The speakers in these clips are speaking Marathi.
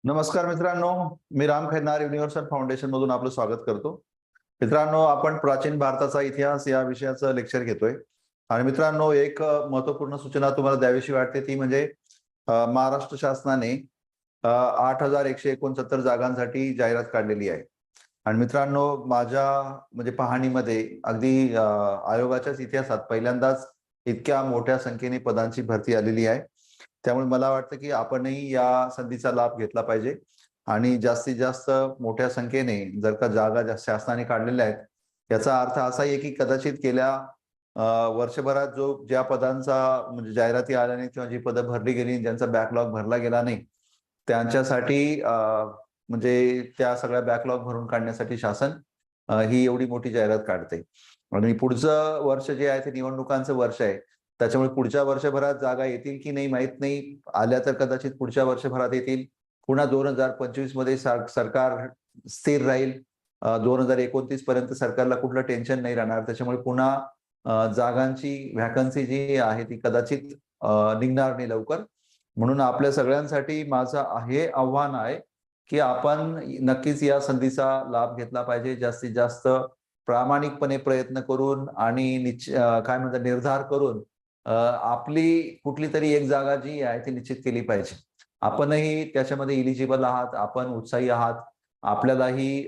नमस्कार मित्रांनो, मी राम खैरनार युनिव्हर्सल फाउंडेशन मधून आपलं स्वागत करतो. मित्रांनो, आपण प्राचीन भारताचा इतिहास या विषयाचं लेक्चर घेतोय. आणि मित्रांनो, एक महत्त्वपूर्ण सूचना तुम्हाला द्यावीशी वाटते, ती म्हणजे महाराष्ट्र शासनाने 8,169 जागांसाठी जाहिरात काढलेली आहे. आणि मित्रांनो, माझ्या म्हणजे पाहणीमध्ये अगदी आयोगाच्याच इतिहासात पहिल्यांदाच इतक्या मोठ्या संख्येने पदांची भरती आलेली आहे. त्यामुळे मला वाटतं की आपणही या संधीचा लाभ घेतला पाहिजे आणि जास्तीत जास्त मोठ्या संख्येने जर का जागा शासनाने काढलेल्या आहेत, याचा अर्थ असा आहे की कदाचित गेल्या वर्षभरात ज्या पदांचा म्हणजे जाहिराती आल्या नाही किंवा जी पदं भरली गेली, ज्यांचा बॅकलॉग भरला गेला नाही, त्यांच्यासाठी म्हणजे त्या सगळ्या बॅकलॉग भरून काढण्यासाठी शासन ही एवढी मोठी जाहिरात काढते. आणि पुढचं वर्ष जे आहे ते निवडणुकांचं वर्ष आहे. त्याच्यामुळे पुढच्या वर्षभरात जागा येतील की नाही माहित नाही. आल्या तर कदाचित पुढच्या वर्षभरात येतील. पुन्हा 2025 मध्ये सरकार स्थिर राहील. 2029 पर्यंत सरकारला कुठलं टेन्शन नाही राहणार. त्याच्यामुळे पुन्हा जागांची व्हॅकन्सी जी आहे ती कदाचित निघणार नाही लवकर. म्हणून आपल्या सगळ्यांसाठी माझं हे आव्हान आहे की आपण नक्कीच या संधीचा लाभ घेतला पाहिजे. जास्तीत जास्त प्रामाणिकपणे प्रयत्न करून आणि काय म्हणतात निर्धार करून आपली कुठली तरी एक जागा जी आहे ती निश्चित केली पाहिजे. आपणही त्याच्यामध्ये इलिजिबल आहात, आपण उत्साही आहात. आपल्यालाही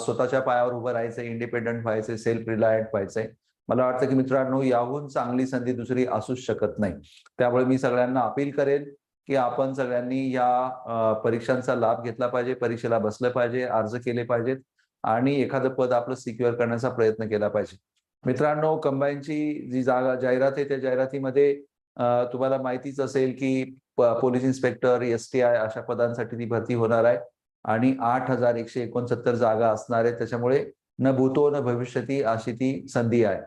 स्वतःच्या पायावर उभं राहायचंय, इंडिपेंडंट व्हायचंय, सेल्फ रिलायंट व्हायचंय. मला वाटतं की मित्रांनो, याहून चांगली संधी दुसरी असूच शकत नाही. त्यामुळे मी सगळ्यांना अपील करेल की आपण सगळ्यांनी या परीक्षांचा लाभ घेतला पाहिजे, परीक्षेला बसलं पाहिजे, अर्ज केले पाहिजेत आणि एखादं पद आपलं सिक्युअर करण्याचा प्रयत्न केला पाहिजे. मित्रांनो, कंबाईनची जी जाहिरात आहे त्या जाहिरातीमध्ये तुम्हाला माहितीच असेल की पोलीस इन्स्पेक्टर, STI अशा पदांसाठी ती भरती होणार आहे आणि 8,169 जागा असणार आहेत. त्याच्यामुळे न भूतो न भविष्यती अशी ती संधी आहे.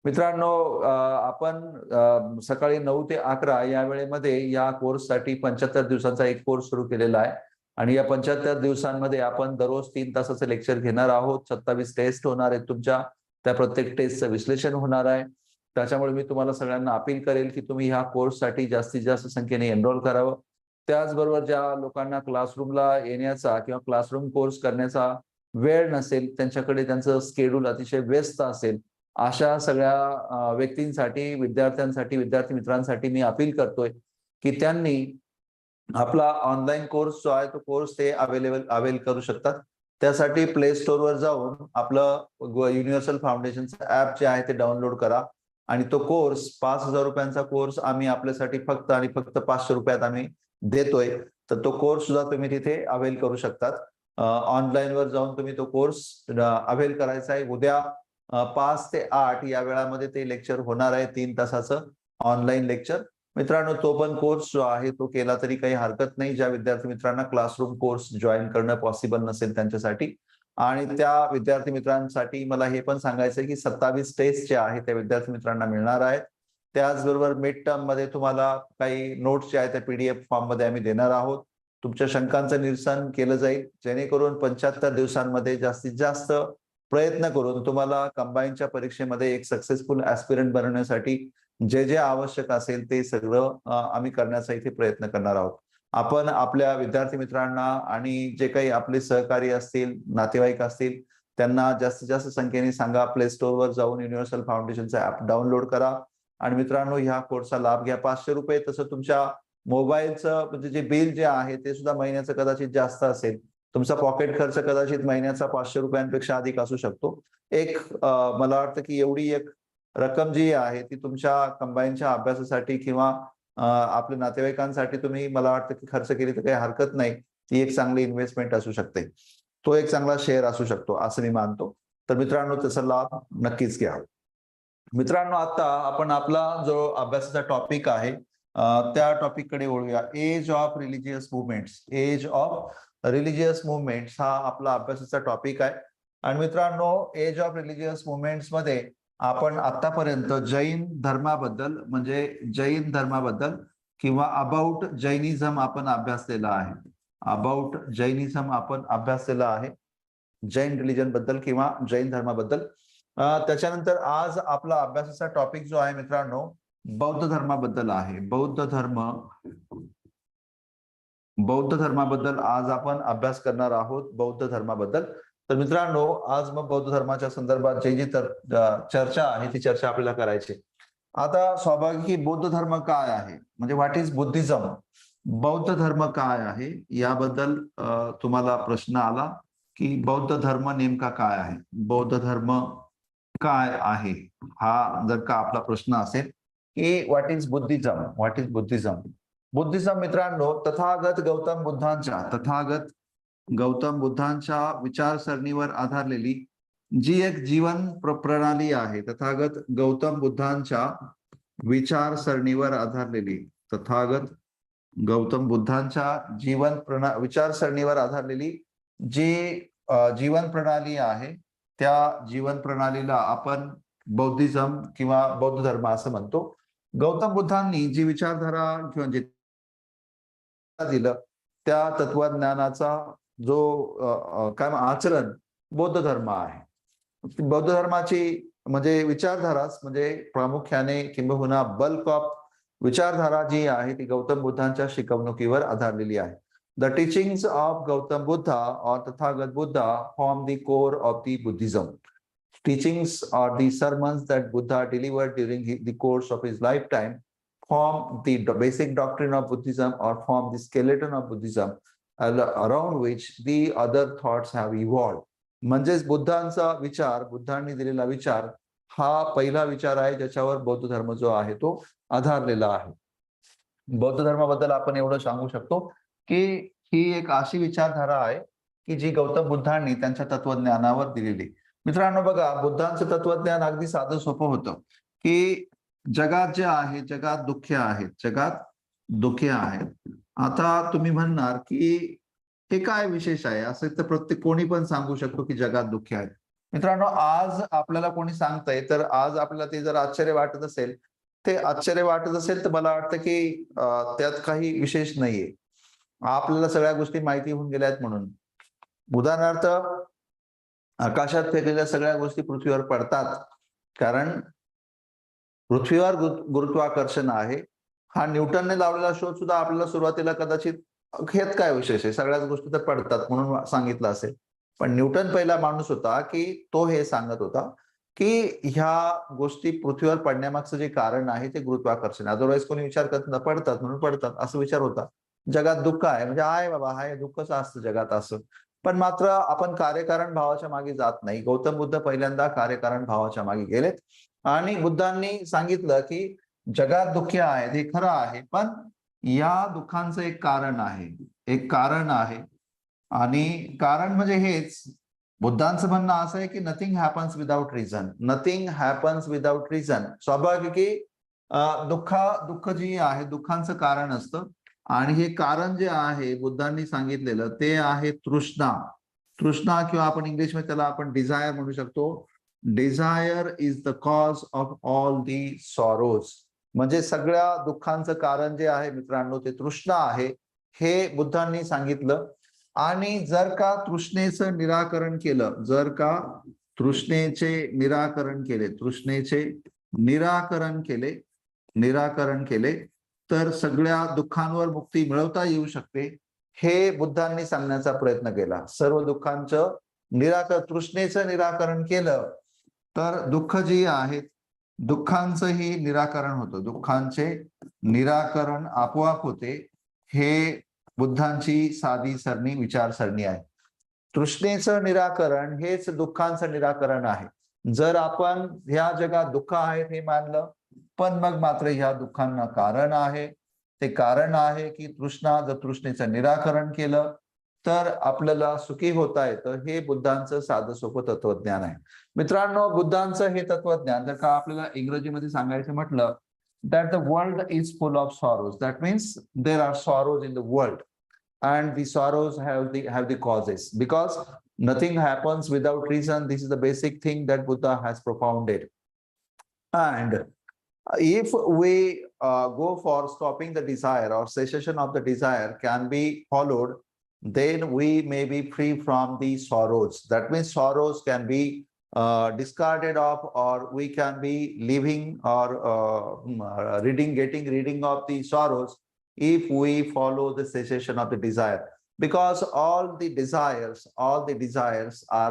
मित्रांनो, आपण सकाळी 9 ते 11 या वेळेमध्ये या कोर्ससाठी 75 दिवसांचा एक कोर्स सुरू केलेला आहे. आणि या 75 दिवसांमध्ये आपण दररोज 3 तासाचं लेक्चर घेणार आहोत. 27 टेस्ट होणार आहेत तुमच्या. त्या प्रत्येक टेस्टचं विश्लेषण होणार आहे. त्याच्यामुळे मी तुम्हाला सगळ्यांना अपील करेल की तुम्ही ह्या कोर्ससाठी जास्तीत जास्त संख्येने एनरोल करावं. त्याचबरोबर ज्या लोकांना क्लासरूमला येण्याचा किंवा क्लासरूम कोर्स करण्याचा वेळ नसेल, त्यांच्याकडे त्यांचं शेड्यूल अतिशय व्यस्त असेल, अशा सगळ्या व्यक्तींसाठी, विद्यार्थ्यांसाठी, विद्यार्थी मित्रांसाठी मी अपील करतोय की त्यांनी आपला ऑनलाईन कोर्स जो आहे तो कोर्स ते अवेल करू शकतात. त्यासाठी प्ले स्टोअरवर जाऊन आपलं युनिव्हर्सल फाउंडेशनचं ऍप जे आहे ते डाउनलोड करा आणि तो कोर्स 5,000 रुपयांचा कोर्स आम्ही आपल्यासाठी फक्त आणि फक्त 500 रुपयात आम्ही देतोय. तर तो कोर्स सुद्धा तुम्ही तिथे अवेल करू शकतात. ऑनलाईनवर जाऊन तुम्ही तो कोर्स अवेल करायचा आहे. उद्या 5 ते 8 या वेळामध्ये ते लेक्चर होणार आहे, 3 तासाचं ऑनलाईन लेक्चर. मित्रांनो, तो पण कोर्स जो आहे तो केला तरी काही हरकत नाही, ज्या विद्यार्थी मित्रांना क्लासरूम कोर्स जॉईन करणं पॉसिबल नसेल त्यांच्यासाठी. आणि त्या विद्यार्थी मित्रांसाठी मला हे पण सांगायचं आहे की 27 टेस्ट जे आहे त्या विद्यार्थी मित्रांना मिळणार आहेत. त्याचबरोबर मिड टर्म मध्ये तुम्हाला काही नोट्स जे आहेत त्या PDF फॉर्म मध्ये आम्ही देणार आहोत. तुमच्या शंकांचं निरसन केलं जाईल, जेणेकरून 75 दिवसांमध्ये जास्तीत जास्त प्रयत्न करून तुम्हाला कंबाईनच्या परीक्षेमध्ये एक सक्सेसफुल ऍस्पिरंट बनवण्यासाठी जे जे आवश्यक असेल ते सगळं आम्ही करण्याचा इथे प्रयत्न करणार आहोत. आपण आपल्या विद्यार्थी मित्रांना आणि जे काही आपले सहकारी असतील, नातेवाईक असतील, त्यांना जास्तीत जास्त संख्येने सांगा, प्ले स्टोअरवर जाऊन युनिव्हर्सल फाउंडेशनचा ऍप डाउनलोड करा आणि मित्रांनो, ह्या कोर्सचा लाभ घ्या. 500 रुपये तसं तुमच्या मोबाईलचं म्हणजे जे बिल जे आहे ते सुद्धा महिन्याचं कदाचित जास्त असेल. तुमचा पॉकेट खर्च कदाचित महिन्याचा 500 रुपयांपेक्षा अधिक असू शकतो. एक मला वाटतं की एवढी एक रक्कम जी आहे ती तुमच्या कंबाईनच्या अभ्यासासाठी किंवा आपल्या नातेवाईकांसाठी तुम्ही मला वाटतं की खर्च केली तर काही हरकत नाही. ती एक चांगली इन्व्हेस्टमेंट असू शकते. तो एक चांगला शेअर असू शकतो असं मी मानतो. तर मित्रांनो, त्याचा लाभ नक्कीच घ्या. मित्रांनो, आता आपण आपला जो अभ्यासाचा टॉपिक आहे त्या टॉपिककडे वळूया. Age of religious movements. Age of religious movements हा आपला अभ्यासाचा टॉपिक आहे. आणि मित्रांनो, एज ऑफ रिलिजियस मुवमेंट्स मध्ये आपण आतापर्यंत जैन धर्माबद्दल किंवा अबाउट जैनिझम आपण अभ्यासलेला आहे. अबाउट जैनिझम आपण अभ्यासलेला आहे, जैन रिलिजन बद्दल किंवा जैन धर्माबद्दल. त्याच्यानंतर आज आपला अभ्यासाचा टॉपिक जो आहे मित्रांनो, बौद्ध धर्माबद्दल आहे. बौद्ध धर्म बौद्ध धर्माबद्दल आज आपण अभ्यास करणार आहोत, बौद्ध धर्माबद्दल. तर मित्रांनो, आज मग बौद्ध धर्माच्या संदर्भात जी चर्चा आहे ती चर्चा आपल्याला करायची. आता स्वाभाविक की बौद्ध धर्म काय आहे, म्हणजे व्हॉट इज बुद्धिझम, बौद्ध धर्म काय आहे याबद्दल तुम्हाला प्रश्न आला की बौद्ध धर्म नेमका काय आहे, बौद्ध धर्म काय आहे, हा जर का आपला प्रश्न असेल की what is Buddhism, what is Buddhism. Buddhism मित्रांनो, तथागत गौतम बुद्धांच्या विचारसरणीवर आधारलेली जी एक जीवन प्रणाली आहे, तथागत गौतम बुद्धांच्या विचारसरणीवर आधारलेली, तथागत गौतम बुद्धांच्या विचारसरणीवर आधारलेली जी जीवन प्रणाली आहे, त्या जीवन प्रणालीला आपण बौद्धिझम किंवा बौद्ध धर्म असं म्हणतो. गौतम बुद्धांनी जी विचारधारा किंवा जे दिलं त्या तत्वज्ञानाचा जो काय आचरण बौद्ध धर्म आहे. बौद्ध धर्माची म्हणजे विचारधाराच म्हणजे प्रामुख्याने किंबहुना बल्क ऑफ विचारधारा जी आहे ती गौतम बुद्धांच्या शिकवणुकीवर आधारलेली आहे. The teachings of Gautam Buddha or Tathagata Buddha form the core of the Buddhism. Teachings or the sermons that Buddha delivered during the course of his lifetime form the basic doctrine of Buddhism or form the skeleton of Buddhism around which the other thoughts have evolved. म्हणजेच बुद्धांचा विचार, बुद्धांनी दिलेला विचार हा पहिला विचार आहे ज्याच्यावर बौद्ध धर्म जो आहे तो आधारलेला आहे. बौद्ध धर्माबद्दल आपण एवढं सांगू शकतो की ही एक अशी विचारधारा आहे की जी गौतम बुद्धांनी त्यांच्या तत्वज्ञानावर दिलेली. मित्रांनो बघा, बुद्धांचं तत्वज्ञान अगदी साधं सोपं होतं की जगात जे आहे, जगात दुःखे आहेत, जगात दुःखे आहेत. आता तुम्ही म्हणणार की हे काय विशेष आहे, असं तर कोणी पण सांगू शकतो की जगात दुःखे आहेत. मित्रांनो, आज आपल्याला कोणी सांगतंय तर आज आपल्याला ते जर आश्चर्य वाटत असेल, तर मला वाटतं की त्यात काही विशेष नाहीये. आपल्याला सगळ्या गोष्टी माहिती होऊन गेल्या आहेत म्हणून. उदाहरणार्थ, आकाशात फेकलेल्या सगळ्या गोष्टी पृथ्वीवर पडतात, कारण पृथ्वीवर गुरुत्वाकर्षण आहे. हा न्यूटनने लावलेला शोध सुद्धा आपल्याला सुरुवातीला कदाचित हेच काय विशेष आहे, सगळ्याच गोष्टी तर पडतात म्हणून सांगितलं असेल. पण न्यूटन पहिला माणूस होता की तो हे सांगत होता की ह्या गोष्टी पृथ्वीवर पडण्यामागचं जे कारण आहे ते गुरुत्वाकर्षण. अदरवाईज कोणी विचार करत पडतात म्हणून पडतात असं विचार होता. जगात दुःख आहे म्हणजे आहे बाबा, हाय, दुःखच असतं जगात असं. पण मात्र आपण कार्यकारण भावाच्या मागे जात नाही. गौतम बुद्ध पहिल्यांदा कार्यकारण भावाच्या मागे गेलेत आणि बुद्धांनी सांगितलं की जगात दुःख आहेत हे खरं आहे, पण या दुःखांचं एक कारण आहे, आणि कारण म्हणजे हेच. बुद्धांचं म्हणणं असं आहे की नथिंग हॅपन्स विदाउट रिझन. स्वाभाविक की दुःख जी आहे दुःखांचं कारण असतं, आणि हे कारण जे आहे बुद्धांनी सांगितलेलं ते आहे तृष्णा. किंवा आपण इंग्लिशमध्ये त्याला आपण डिझायर म्हणू शकतो. Desire is the cause of all the sorrows. म्हणजे सगळ्या दुःखांचं कारण जे आहे मित्रांनो ते तृष्णा आहे, हे बुद्धांनी सांगितलं. आणि जर का तृष्णेचं निराकरण केलं, तृष्णेचे निराकरण केले तर सगळ्या दुःखांवर मुक्ती मिळवता येऊ शकते, हे बुद्धांनी सांगण्याचा प्रयत्न केला. सर्व दुःखांचं तृष्णेचं निराकरण केलं तर दुःख जी आहेत दुःखांचंही निराकरण होतं, दुःखांचे निराकरण आपोआप होते. हे बुद्धांची साधी विचारसरणी आहे. तृष्णेचं निराकरण हेच दुःखांचं निराकरण आहे. जर आपण ह्या जगात दुःख आहेत हे मानलं, पण मग मात्र ह्या दुःखांना कारण आहे, ते कारण आहे की जर तृष्णेचं निराकरण केलं तर आपल्याला सुखी होता येतं. हे बुद्धांचं साधं सोपं तत्वज्ञान आहे. मित्रांनो, बुद्धांचं हे तत्वज्ञान जर का आपल्याला इंग्रजीमध्ये सांगायचं म्हटलं, that the world is full of sorrows. That means there are sorrows in the world, and the sorrows have the causes, because nothing happens without reason. This is the basic thing that Buddha has propounded. And if we go for stopping the desire, or cessation of the desire can be followed, then we may be free from the sorrows. That means sorrows can be discarded of, or we can be living or getting rid of the sorrows if we follow the cessation of the desire, because all the desires are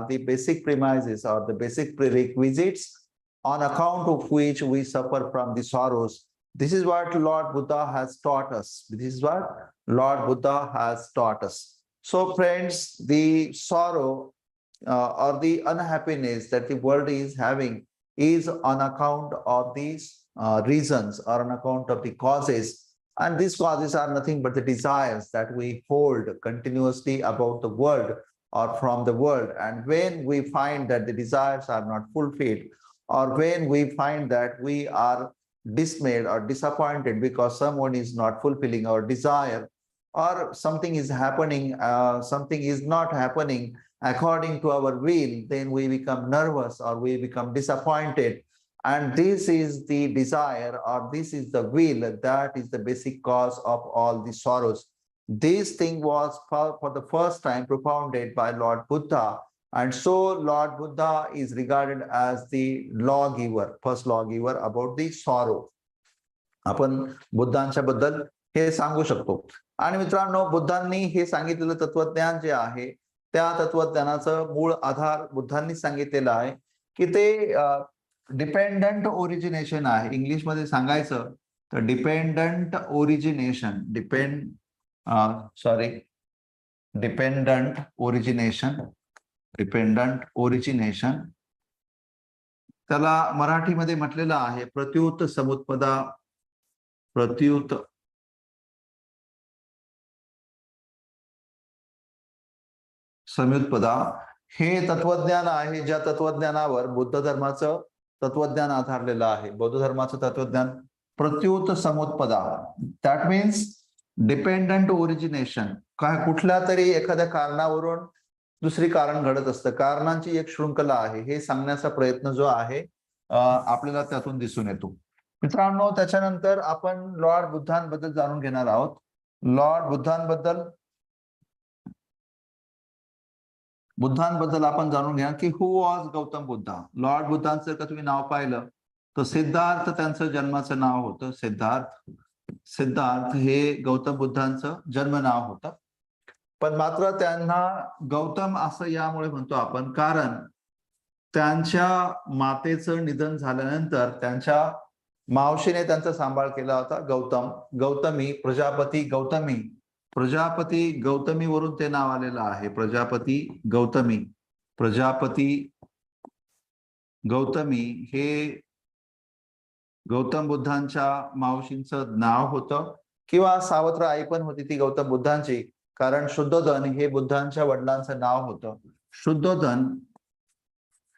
the basic premises or the basic prerequisites on account of which we suffer from the sorrows. This is what Lord Buddha has taught us. This is what Lord Buddha has taught us. So friends, the sorrow or the unhappiness that the world is having is on account of these reasons or on account of the causes. And these causes are nothing but the desires that we hold continuously about the world or from the world. And when we find that the desires are not fulfilled, or when we find that we are dismayed or disappointed because someone is not fulfilling our desire, or something is happening, something is not happening according to our will, then we become nervous or we become disappointed. And this is the desire or this is the will that is the basic cause of all the sorrows. This thing was for the first time propounded by Lord Buddha. And so Lord Buddha is regarded as the lawgiver, first lawgiver about the sorrow. आपण बुद्धांच्या बद्दल हे सांगू शकतो. आणि मित्रांनो, बुद्धांनी हे सांगितलेलं तत्वज्ञान जे आहे, त्या तत्वज्ञानाचं मूळ आधार बुद्धांनी सांगितलेला आहे की ते डिपेंडंट ओरिजिनेशन आहे. इंग्लिश मध्ये सांगायचं तर डिपेंडंट ओरिजिनेशन, डिपेंडंट ओरिजिनेशन त्याला मराठीमध्ये म्हटलेलं आहे प्रत्युत समुत्पदा, प्रत्युत समुत्पदा हे तत्वज्ञान आहे, ज्या तत्वज्ञानावर बुद्ध धर्माचं तत्वज्ञान आधारलेलं आहे. बौद्ध धर्माचं तत्वज्ञान प्रत्युत समुत्पदा, दॅट मीन्स डिपेंडंट ओरिजिनेशन. काय कुठल्या तरी एखाद्या कारणावरून दुसरी कारण घडत असतं, कारणांची एक शृंखला आहे, हे सांगण्याचा प्रयत्न जो आहे आपल्याला त्यातून दिसून येतो. मित्रांनो, त्याच्यानंतर आपण लॉर्ड बुद्धांबद्दल जाणून घेणार आहोत. लॉर्ड बुद्धांबद्दल आपण जाणून घ्या की हु वॉज गौतम बुद्धा. लॉर्ड बुद्धांचं का तुम्ही नाव पाहिलं तर सिद्धार्थ त्यांचं जन्माचं नाव होतं. सिद्धार्थ हे गौतम बुद्धांचं जन्म नाव होतं. पण मात्र त्यांना गौतम असं यामुळे म्हणतो आपण कारण त्यांच्या मातेचं निधन झाल्यानंतर त्यांच्या मावशीने त्यांचा सांभाळ केला होता. गौतमी, प्रजापती गौतमीवरून ते नाव आलेलं आहे. प्रजापती गौतमी हे गौतम बुद्धांच्या मावशींचं नाव होतं, किंवा सावत्र आई पण होती ती गौतम बुद्धांची, कारण शुद्धोधन हे बुद्धांच्या वडिलांचं नाव होतं. शुद्धोधन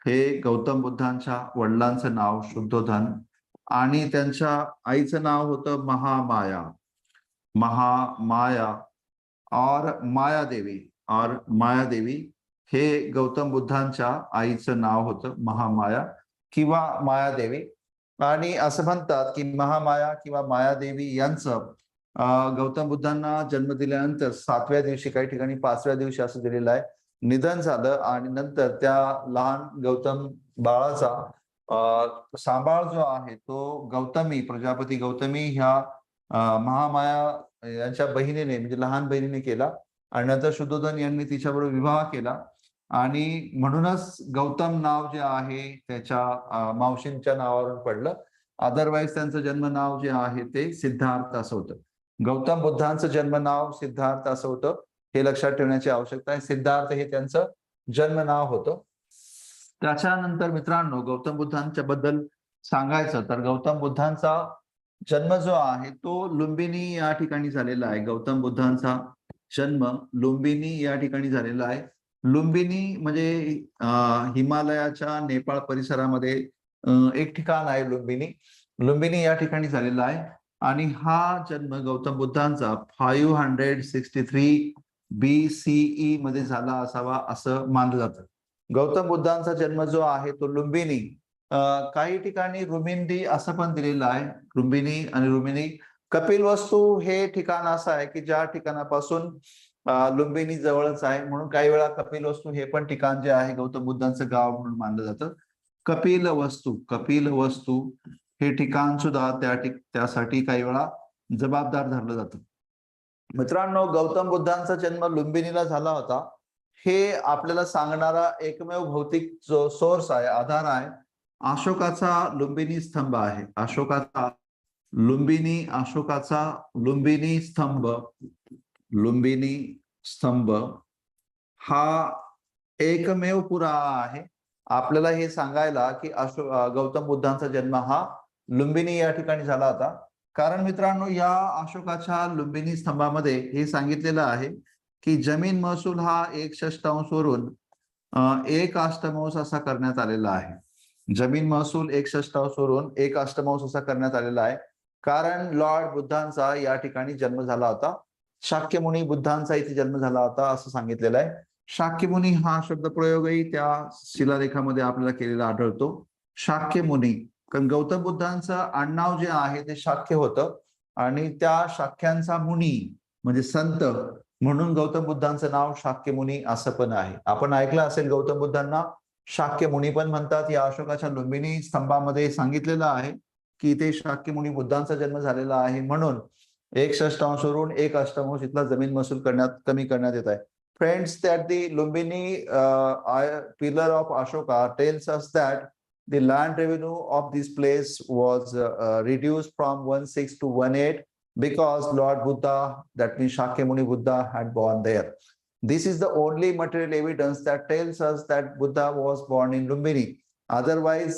हे गौतम बुद्धांच्या वडिलांचं नाव शुद्धोधन, आणि त्यांच्या आईचं नाव होतं महामाया और मायादेवी हे गौतम बुद्धांच्या आईचं नाव होतं महामाया किंवा मायादेवी. आणि असं म्हणतात की महामाया किंवा मायादेवी यांचं गौतम बुद्धांना जन्म दिल्यानंतर 7व्या दिवशी, काही ठिकाणी 5व्या दिवशी असं दिलेलं आहे, निधन झालं. आणि नंतर त्या लहान गौतम बाळाचा सांभाळ जो आहे तो प्रजापती गौतमी ह्या महामाया यांच्या बहिणीने, म्हणजे लहान बहिणीने केला. आणि नंतर शुद्धोधन यांनी तिच्याबरोबर विवाह केला, आणि म्हणूनच गौतम नाव जे आहे त्याच्या मावशींच्या नावावरून पडलं. अदरवाईज त्यांचं जन्म नाव जे आहे ते सिद्धार्थ असं होतं. गौतम बुद्धांचं जन्म नाव सिद्धार्थ असं होतं, हे लक्षात ठेवण्याची आवश्यकता आहे. सिद्धार्थ हे त्यांचं जन्म नाव होतं. त्याच्यानंतर मित्रांनो, गौतम बुद्धांच्या बद्दल सांगायचं तर गौतम बुद्धांचा जन्म जो आहे तो लुंबिनी या ठिकाणी झालेला आहे. गौतम बुद्धांचा जन्म लुंबिनी या ठिकाणी झालेला आहे. लुंबिनी म्हणजे हिमालयाच्या नेपाळ परिसरामध्ये एक ठिकाण आहे लुंबिनी या ठिकाणी झालेला आहे. आणि हा जन्म गौतम बुद्धांचा 563 BCE मध्ये झाला असावा असं मानलं जातं. गौतम बुद्धांचा जन्म जो आहे तो लुंबिनी, काही ठिकाणी रुमिंदी असं पण दिलेलं आहे. रुमिनी कपिलवस्तू हे ठिकाण असं आहे की ज्या ठिकाणापासून लुंबिनी जवळच आहे, म्हणून काही वेळा कपिलवस्तू हे पण ठिकाण जे आहे गौतम बुद्धांचं गाव म्हणून मानलं जातं. कपिलवस्तू हे ठिकाण सुद्धा त्यासाठी काही वेळा जबाबदार धरलं जातं. मित्रांनो, गौतम बुद्धांचा जन्म लुंबिनीला झाला होता, हे आपल्याला सांगणारा एकमेव भौतिक जो सोर्स आहे, आधार आहे, अशोकाचा लुंबिनी स्तंभ आहे. अशोकाचा लुंबिनी स्तंभ हा एकमेव पुरावा आहे आपल्याला हे सांगायला की गौतम बुद्धांचा जन्म हा लुंबिनी या ठिकाणी झाला होता. कारण मित्रांनो, या अशोकाच्या लुंबिनी स्तंभामध्ये हे सांगितलेलं आहे की जमीन महसूल हा 1/6 वरून 1/8 असा करण्यात आलेला आहे. जमीन महसूल 1/6 वरून 1/8 असा करण्यात आलेला आहे. कारण लॉर्ड बुद्धांचा या ठिकाणी जन्म झाला होता. शाक्यमुनी बुद्धांचा इथे जन्म झाला होता असं सांगितलेलं आहे. शाक्यमुनी हा शब्दप्रयोगही त्या शिलालेखामध्ये आपल्याला केलेला आढळतो. शाक्यमुनी, कारण गौतम बुद्धांचं आडनाव जे आहे ते शाक्य होतं आणि त्या शाक्यांचा मुनी म्हणजे संत म्हणून गौतम बुद्धांचं नाव शाक्यमुनी असं पण आहे. आपण ऐकलं असेल गौतम बुद्धांना शाक्यमुनी पण म्हणतात. या अशोकाच्या लुंबिनी स्तंभामध्ये सांगितलेलं आहे की इथे शाक्यमुनी बुद्धांचा जन्म झालेला आहे, म्हणून 1/6 वरून 1/8 इथला जमीन महसूल कमी करण्यात येत आहे. Friends, that the Lumbini pillar of Ashoka tells us that the land revenue of this place was reduced from 1/6 to 1/8 because Lord Buddha, that means Shakyamuni Buddha, had born there. This is the only material evidence that tells us that Buddha was born in Lumbini. Otherwise,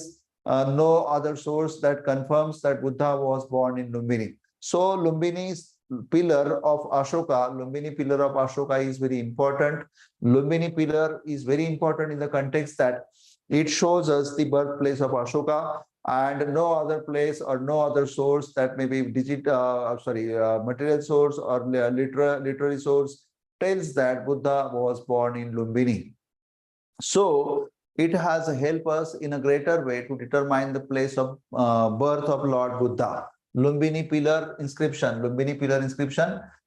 no other source that confirms that Buddha was born in Lumbini. So Lumbini's pillar of Ashoka is very important. Lumbini pillar is very important in the context that it shows us the birthplace of Ashoka, and no other place or no other source that may be material source or literary source tells that Buddha was born in Lumbini. So it has helped us in a greater way to determine the place of birth of Lord Buddha. Lumbini pillar inscription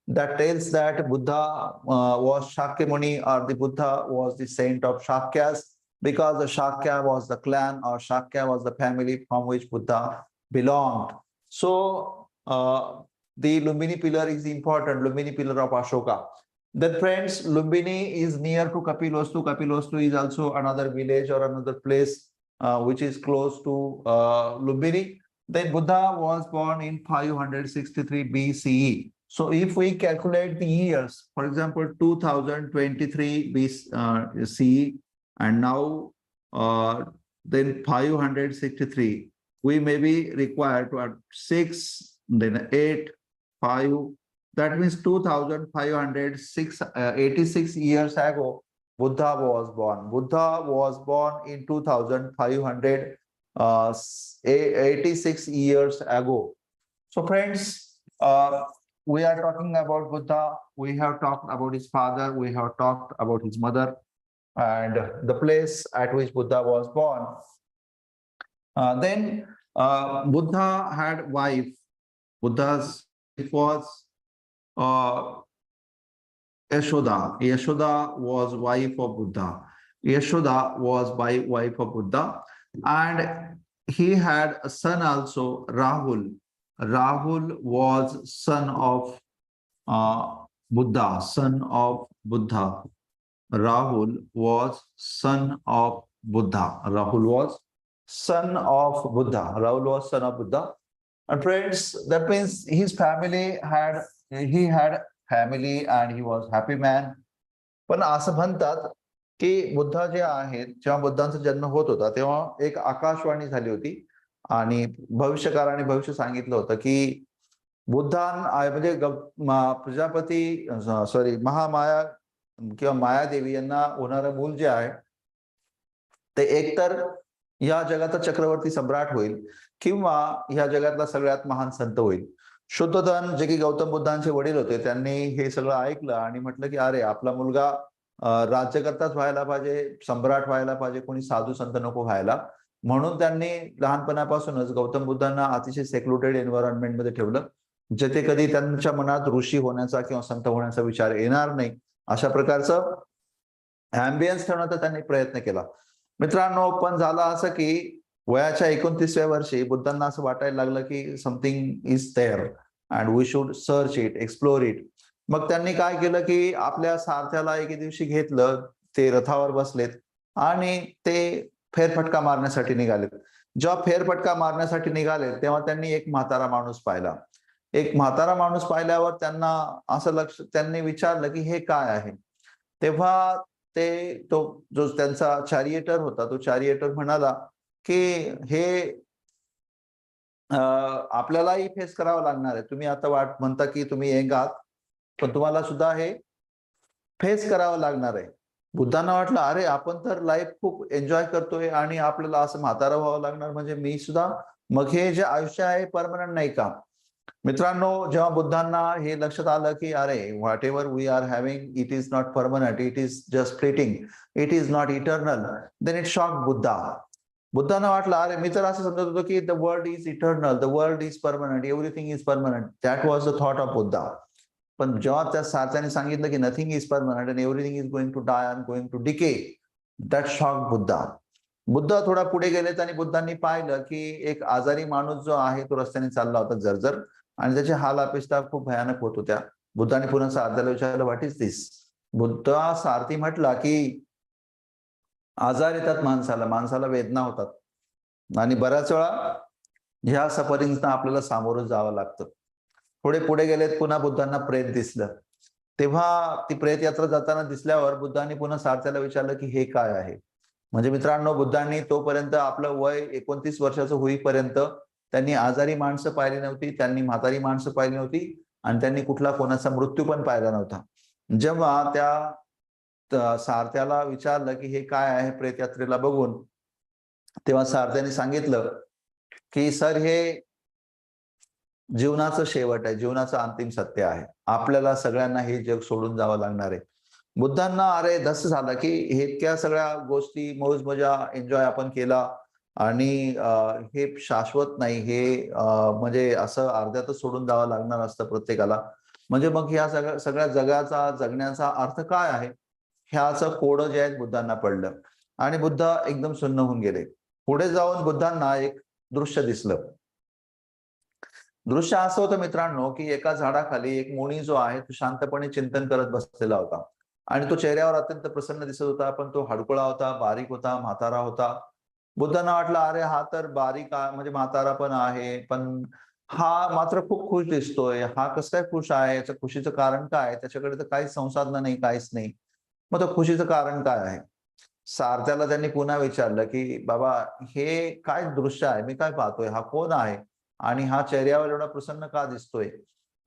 that tells that Buddha was Shakyamuni, or the Buddha was the saint of Shakyas, because the Shakya was the clan or Shakya was the family from which Buddha belonged. So the Lumbini pillar is important, Lumbini pillar of Ashoka. Then friends, Lumbini is near to Kapilvastu. Kapilvastu is also another village or another place which is close to Lumbini. Then Buddha was born in 563 BCE. So if we calculate the years, for example, 2023 BCE, and now then 563, we may be required to add 6, then 8, 5. That means 2,586 years ago, Buddha was born. Buddha was born in 2,586 years ago. So friends, we are talking about Buddha. We have talked about his father. We have talked about his mother and the place at which Buddha was born. Then Buddha had wife. Buddha's wife was Yashoda. Yashoda was wife of Buddha. Yashoda was wife of Buddha, and he had a son also, Rahul. Rahul was son of Buddha, son of Buddha. Rahul was son of Buddha. Rahul was son of Buddha. Rahul was son of Buddha. And friends, that means he had family and he was happy man. पण असं म्हणतात की बुद्धा जे आहेत, जेव्हा बुद्धांचा जन्म होत होता तेव्हा एक आकाशवाणी झाली होती आणि भविष्यकाराने भविष्य सांगितलं होतं की म्हणजे प्रजापती महामाया किंवा मायादेवी यांना होणारं मूल जे आहे ते एकतर या जगाचा चक्रवर्ती सम्राट होईल किंवा या जगातला सगळ्यात महान संत होईल. शुद्धोधन, जे की गौतम बुद्धांचे वडील होते, त्यांनी हे सगळं ऐकलं आणि म्हटलं की अरे, आपला मुलगा राज्यकर्ताच व्हायला पाहिजे, सम्राट व्हायला पाहिजे, कोणी साधू संत नको व्हायला. म्हणून त्यांनी लहानपणापासूनच गौतम बुद्धांना अतिशय सेक्लुटेड एन्व्हायरमेंट मध्ये ठेवलं, जेथे कधी त्यांच्या मनात ऋषी होण्याचा किंवा संत होण्याचा विचार येणार नाही, अशा प्रकारचं अँबियन्स ठेवण्याचा त्यांनी प्रयत्न केला. मित्रांनो, पण झालं असं की वयाच्या 29व्या वर्षी बुद्धांना असं वाटायला लागलं की something is there and we should search it, explore it. मग त्यांनी काय केलं की आपल्या सारथ्याला एके दिवशी घेतलं, ते रथावर बसलेत आणि ते फेरफटका मारण्यासाठी निघालेत. जेव्हा फेरफटका मारण्यासाठी निघाले तेव्हा त्यांनी एक म्हातारा माणूस पाहिला. एक म्हातारा माणूस पाहिल्यावर त्यांना असं त्यांनी विचारलं की हे काय आहे? तेव्हा तो जो त्यांचा चॅरिएटर होता, तो चॅरिएटर म्हणाला की हे आपल्यालाही फेस करावं लागणार आहे. तुम्ही आता म्हणता की तुम्ही यंग आहात, पण तुम्हाला सुद्धा हे फेस करावं लागणार आहे. बुद्धांना वाटलं, अरे आपण तर लाईफ खूप एन्जॉय करतोय आणि आपल्याला असं म्हातारं व्हावं लागणार म्हणजे मी सुद्धा, मग हे जे आयुष्य आहे परमनंट नाही का? मित्रांनो, जेव्हा बुद्धांना हे लक्षात आलं की अरे whatever we are having it is not permanent, it is just fleeting, it is not eternal, then it shock Buddha. बुद्धांना वाटलं, अरे मी तर असं समजत होतो की the world is eternal, the world is permanent, everything is permanent. That was the thought of Buddha. पण जेव्हा त्या सारथ्याने सांगितलं की nothing is permanent and everything is going to die and going to decay, that shock Buddha. Buddha थोडा पुढे गेलेत आणि बुद्धांनी पाहिलं की एक आजारी माणूस जो आहे तो रस्त्याने चालला होता जर्जर, आणि त्याचे हाल अपेष्टा खूप भयानक होत होत्या. बुद्धांनी पुन्हा सारथ्याला विचारलं, व्हॉट इज दिस? बुद्ध सारथी म्हटला की आजार येतात माणसाला, माणसाला वेदना होतात आणि बऱ्याच वेळा ह्या सफरिंगना आपल्याला सामोरं जावं लागतं. थोडे पुढे गेलेत, पुन्हा बुद्धांना प्रेत दिसलं. तेव्हा ती प्रेत यात्रा जाताना दिसल्यावर बुद्धांनी पुन्हा सारथ्याला विचारलं की हे काय आहे? म्हणजे मित्रांनो, बुद्धांनी तोपर्यंत आपलं वय 29 वर्षाचं होईपर्यंत त्यांनी आजारी माणसं पाहिली नव्हती, त्यांनी म्हातारी माणसं पाहिली नव्हती आणि त्यांनी कुठला कोणाचा मृत्यू पण पाहिला नव्हता. जेव्हा त्या सारथ्याला विचारलं की हे काय आहे प्रेत यात्रेला बघून, तेव्हा सारथ्याने सांगितलं की सर, हे जीवनाचं शेवट आहे, जीवनाचं अंतिम सत्य आहे. आपल्याला सगळ्यांना हे जग सोडून जावं लागणार आहे. बुद्धांना अरे धस झालं की हे इतक्या सगळ्या गोष्टी मौज मजा एन्जॉय आपण केला आणि हे शाश्वत नाही, हे म्हणजे असं अर्ध्यातच सोडून जावं लागणार असतं प्रत्येकाला. म्हणजे मग ह्या सगळ्या जगाचा जगण्याचा अर्थ काय आहे? ह्याचं कोडं जे आहे बुद्धांना पडलं आणि बुद्ध एकदम सुन्न होऊन गेले. पुढे जाऊन बुद्धांना एक दृश्य दिसलं. दृश्य असं होतं मित्रांनो की एका झाडाखाली एक मुनी जो आहे तो शांतपणे चिंतन करत बसलेला होता आणि तो चेहऱ्यावर अत्यंत प्रसन्न दिसत होता, पण तो हडकुळा होता, बारीक होता, म्हातारा होता. बुद्धांना वाटलं, अरे हा तर बारीक म्हणजे म्हातारा पण आहे, पण हा मात्र खूप खुश दिसतोय. हा कसं काय खुश आहे? याच्या खुशीचं कारण काय? त्याच्याकडे तर काहीच संसाधनं नाही, काहीच नाही. मग तो खुशीचं कारण काय आहे? सारथ्याला त्यांनी पुन्हा विचारलं की बाबा, हे काय दृश्य आहे? मी काय पाहतोय? हा कोण आहे? आणि हा चेहऱ्यावर एवढा प्रसन्न का दिसतोय?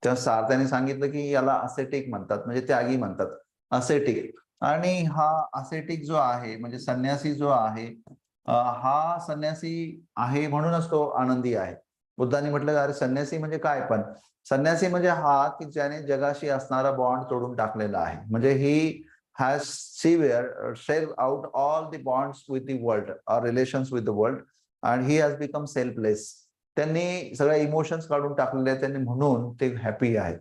तेव्हा सारथ्याने सांगितलं की याला असेटिक म्हणतात, म्हणजे त्यागी म्हणतात, असेटिक. आणि हा असेटिक जो आहे म्हणजे संन्यासी जो आहे, हा संन्यासी आहे म्हणूनच तो आनंदी आहे. बुद्धांनी म्हटलं, अरे संन्यासी म्हणजे काय? पण संन्यासी म्हणजे हा की ज्याने जगाशी असणारा बॉन्ड तोडून टाकलेला आहे. म्हणजे ही has shaved out all the bonds with the world or relations with the world and he has become selfless. त्यांनी सगळ्या इमोशन्स काढून टाकलेले आहेत त्यांनी, म्हणून ते हॅपी आहेत.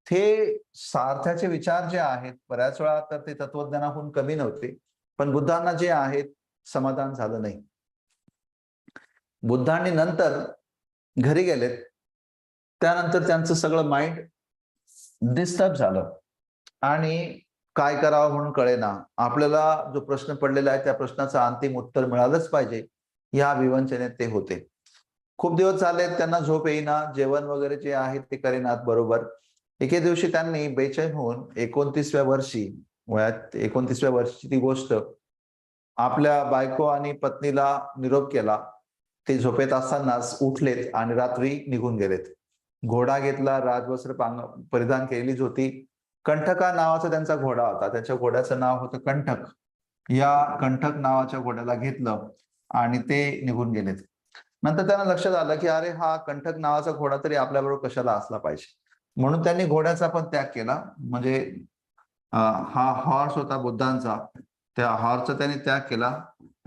ते सारथ्याचे विचार जे आहेत बऱ्याच वेळा तर ते तत्वज्ञानाहून कमी नव्हते, पण बुद्धांना जे आहेत समाधान झालं नाही. बुद्धांनी नंतर घरी गेलेत, त्यानंतर त्यांचं सगळं माइंड डिस्टर्ब झालं आणि काय करावं म्हणून कळेना. आपल्याला जो प्रश्न पडलेला आहे त्या प्रश्नाचं अंतिम उत्तर मिळालंच पाहिजे, या विवंचनेत ते होते. खूप दिवस झाले त्यांना झोप येईना, जेवण वगैरे जे आहे ते करेनात बरोबर. एके दिवशी त्यांनी बेचैन होऊन 29व्या वर्षी, वयात 29व्या वर्षीची ती गोष्ट, आपल्या बायको आणि पत्नीला निरोप केला. ते झोपेत असतानाच उठलेत आणि रात्री निघून गेलेत. घोडा घेतला, राजवस्त्र परिधान केलेलीच होती. कंठका नावाचा त्यांचा घोडा होता. त्याच्या घोड्याचं नाव होतं कंठक. या कंठक नावाच्या घोड्याला घेतलं आणि ते निघून गेलेत. नंतर त्यांना लक्षात आलं की अरे हा कंठक नावाचा घोडा तरी आपल्याबरोबर कशाला असला पाहिजे, म्हणून त्यांनी घोड्याचा पण त्याग केला. म्हणजे हा हॉर्स होता बुद्धांचा, त्या हॉर्सचा त्यांनी त्याग केला,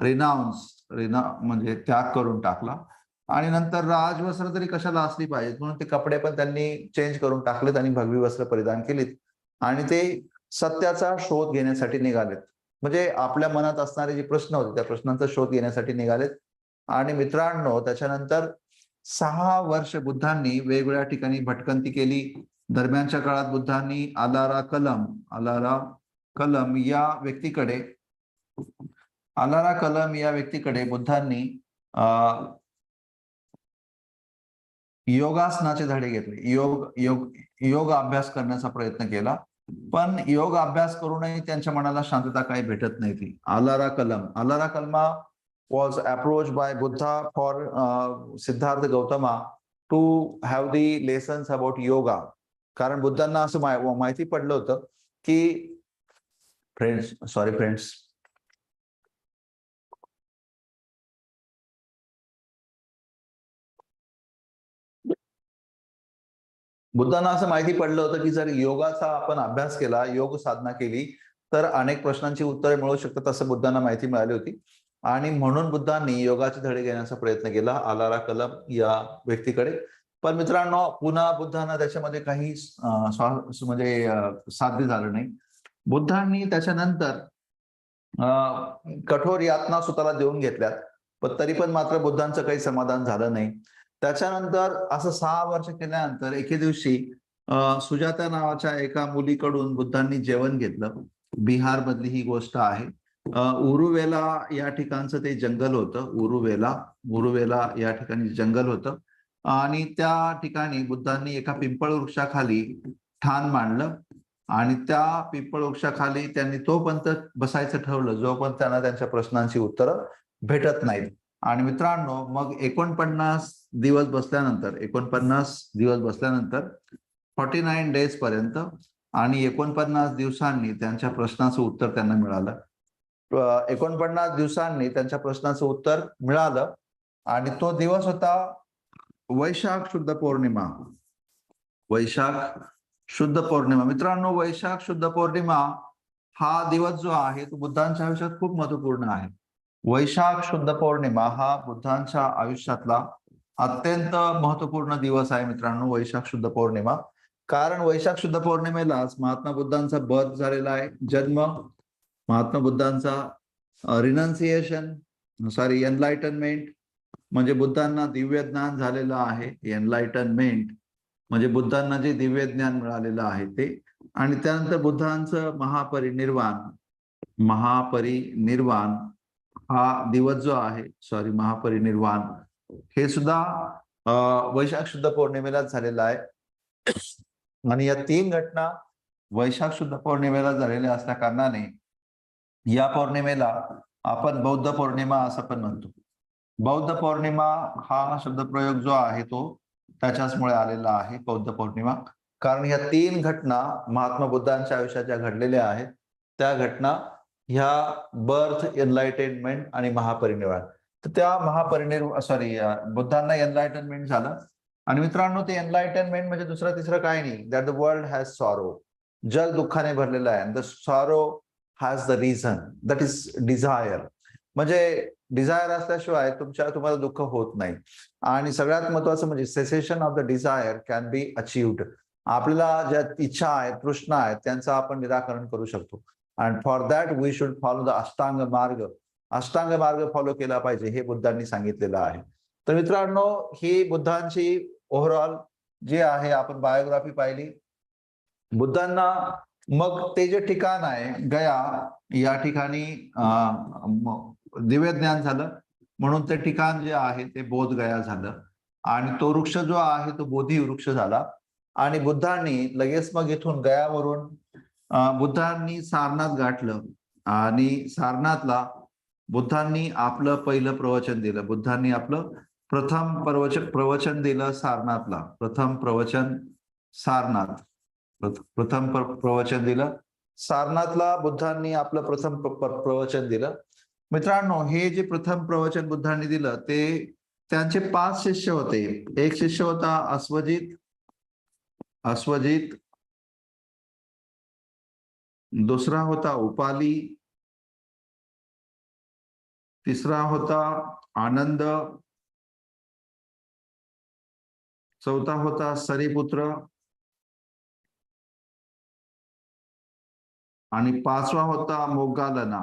म्हणजे त्याग करून टाकला. आणि नंतर राजवस्त्र तरी कशाला असली पाहिजे म्हणून ते कपडे पण त्यांनी चेंज करून टाकलेत आणि भगवी वस्त्र परिधान केलीत आणि ते सत्याचा शोध घेण्यासाठी निघालेत. म्हणजे आपल्या मनात असणारे जे प्रश्न होते त्या प्रश्नांचा शोध घेण्यासाठी निघालेत. आणि मित्रांनो, त्याच्यानंतर 6 वर्ष बुद्धांनी वेगवेगळ्या ठिकाणी भटकंती केली. दरम्यानच्या काळात बुद्धांनी आलारा कलम या व्यक्तीकडे बुद्धांनी योगासनाचे धडे घेतले. योग अभ्यास करण्याचा प्रयत्न केला, पण योग अभ्यास करूनही त्यांच्या मनाला शांतता काही भेटत नाही ती. आलारा कलमा was approached by Buddha for Siddhartha Gautama to have the lessons about yoga. कारण बुद्धांना असं माहिती पडलं होतं की फ्रेंड्स बुद्धांना असं माहिती पडलं होतं की जर योगाचा आपण अभ्यास केला, योग साधना केली तर अनेक प्रश्नांची उत्तरे मिळू शकतात असं बुद्धांना माहिती मिळाली होती. आणि म्हणून बुद्धांनी योगाचे धडे घेण्याचा प्रयत्न केला आलारा कलम या व्यक्तीकडे. पण मित्रांनो, पुन्हा बुद्धांना त्याच्यामध्ये काही म्हणजे साध्य झालं नाही. बुद्धांनी त्याच्यानंतर कठोर यातना स्वतःला देऊन घेतल्यात, पण तरी पण मात्र बुद्धांचं काही समाधान झालं नाही. त्याच्यानंतर असं 6 वर्ष केल्यानंतर एके दिवशी सुजाता नावाच्या एका मुलीकडून बुद्धांनी जेवण घेतलं. बिहार मधली ही गोष्ट आहे. उरुवेला या ठिकाणचं ते जंगल होतं. उरुवेला या ठिकाणी जंगल होतं आणि त्या ठिकाणी बुद्धांनी एका पिंपळ वृक्षाखाली ठाण मांडलं आणि त्या पिंपळ वृक्षाखाली त्यांनी तोपर्यंत बसायचं ठरवलं जोपर्यंत त्यांना त्यांच्या प्रश्नांची उत्तरं भेटत नाहीत. आणि मित्रांनो, मग 49 दिवस बसल्यानंतर 49 डेज पर्यंत आणि 49 दिवसांनी त्यांच्या प्रश्नाचं उत्तर त्यांना मिळालं. 49 दिवसांनी त्यांच्या प्रश्नाचं उत्तर मिळालं आणि तो दिवस होता वैशाख शुद्ध पौर्णिमा. मित्रांनो, वैशाख शुद्ध पौर्णिमा हा दिवस जो आहे तो बुद्धांच्या आयुष्यात खूप महत्वपूर्ण आहे. वैशाख शुद्ध पौर्णिमा हा बुद्धांच्या आयुष्यातला अत्यंत महत्वपूर्ण दिवस आहे मित्रांनो, वैशाख शुद्ध पौर्णिमा. कारण वैशाख शुद्ध पौर्णिमेलाच महात्मा बुद्धांचा बर्थ झालेला आहे, जन्म. महात्मा बुद्धांचा एनलाइटनमेंट म्हणजे बुद्धांना दिव्य ज्ञान झालेलं आहे. एनलाइटनमेंट म्हणजे बुद्धांना जे दिव्य ज्ञान मिळालेलं आहे ते. आणि त्यानंतर बुद्धांचं महापरिनिर्वाण हा दिवस जो आहे, महापरिनिर्वाण हे सुद्धा वैशाख शुद्ध पौर्णिमेलाच झालेला आहे. आणि या 3 घटना वैशाख शुद्ध पौर्णिमेला झालेल्या असल्या कारणाने या पौर्णिमेला आपण बौद्ध पौर्णिमा असं पण म्हणतो. बौद्ध पौर्णिमा हा शब्दप्रयोग जो आहे तो त्याच्याचमुळे आलेला आहे, बौद्ध पौर्णिमा. कारण या 3 घटना महात्मा बुद्धांच्या आयुष्यात ज्या घडलेल्या आहेत त्या घटना ह्या बर्थ, एनलाइटेनमेंट आणि महापरिनिर्वाण. तर त्या बुद्धांना एनलाइटनमेंट झालं. आणि मित्रांनो, ते एनलाइटनमेंट म्हणजे दुसरं तिसरं काही नाही, that the world has sorrow. जग दुःखाने भरलेलं आहे. The sorrow has the reason, that is desire. म्हणजे डिझायर असल्याशिवाय तुम्हाला दुःख होत नाही. आणि सगळ्यात महत्वाचं म्हणजे cessation of the desire can be achieved. आपल्याला ज्या इच्छा आहेत, तृष्णा आहेत, त्यांचं आपण निराकरण करू शकतो. And for that we should follow the Ashtanga Marga follow केला पाहिजे, हे बुद्धांनी सांगितलेलं आहे. तर मित्रांनो, ही बुद्धांची ओव्हरऑल जे आहे आपण बायोग्राफी पाहिली. बुद्धांना मग ते जे ठिकाण आहे गया, या ठिकाणी दिव्य ज्ञान झालं म्हणून ते ठिकाण जे आहे ते बोध गया झालं. आणि तो वृक्ष जो आहे तो बोधी वृक्ष झाला. आणि बुद्धांनी लगेच मग इथून गयावरून बुद्धांनी सारनाथ गाठलं. आणि सारनाथला बुद्धांनी आपलं पहिलं प्रवचन दिलं. बुद्धांनी आपलं प्रथम प्रवचन दिलं सारनाथला. प्रथम प्रवचन दिलं सारनाथला. बुद्धांनी आपलं प्रथम प्रवचन दिलं. मित्रांनो, हे जे प्रथम प्रवचन बुद्धांनी दिलं ते त्यांचे 5 शिष्य होते. एक शिष्य होता अश्वजित, दुसरा होता उपाली, तिसरा होता आनंद, चौथा होता सरीपुत्र आणि 5वा होता मोग्गालना.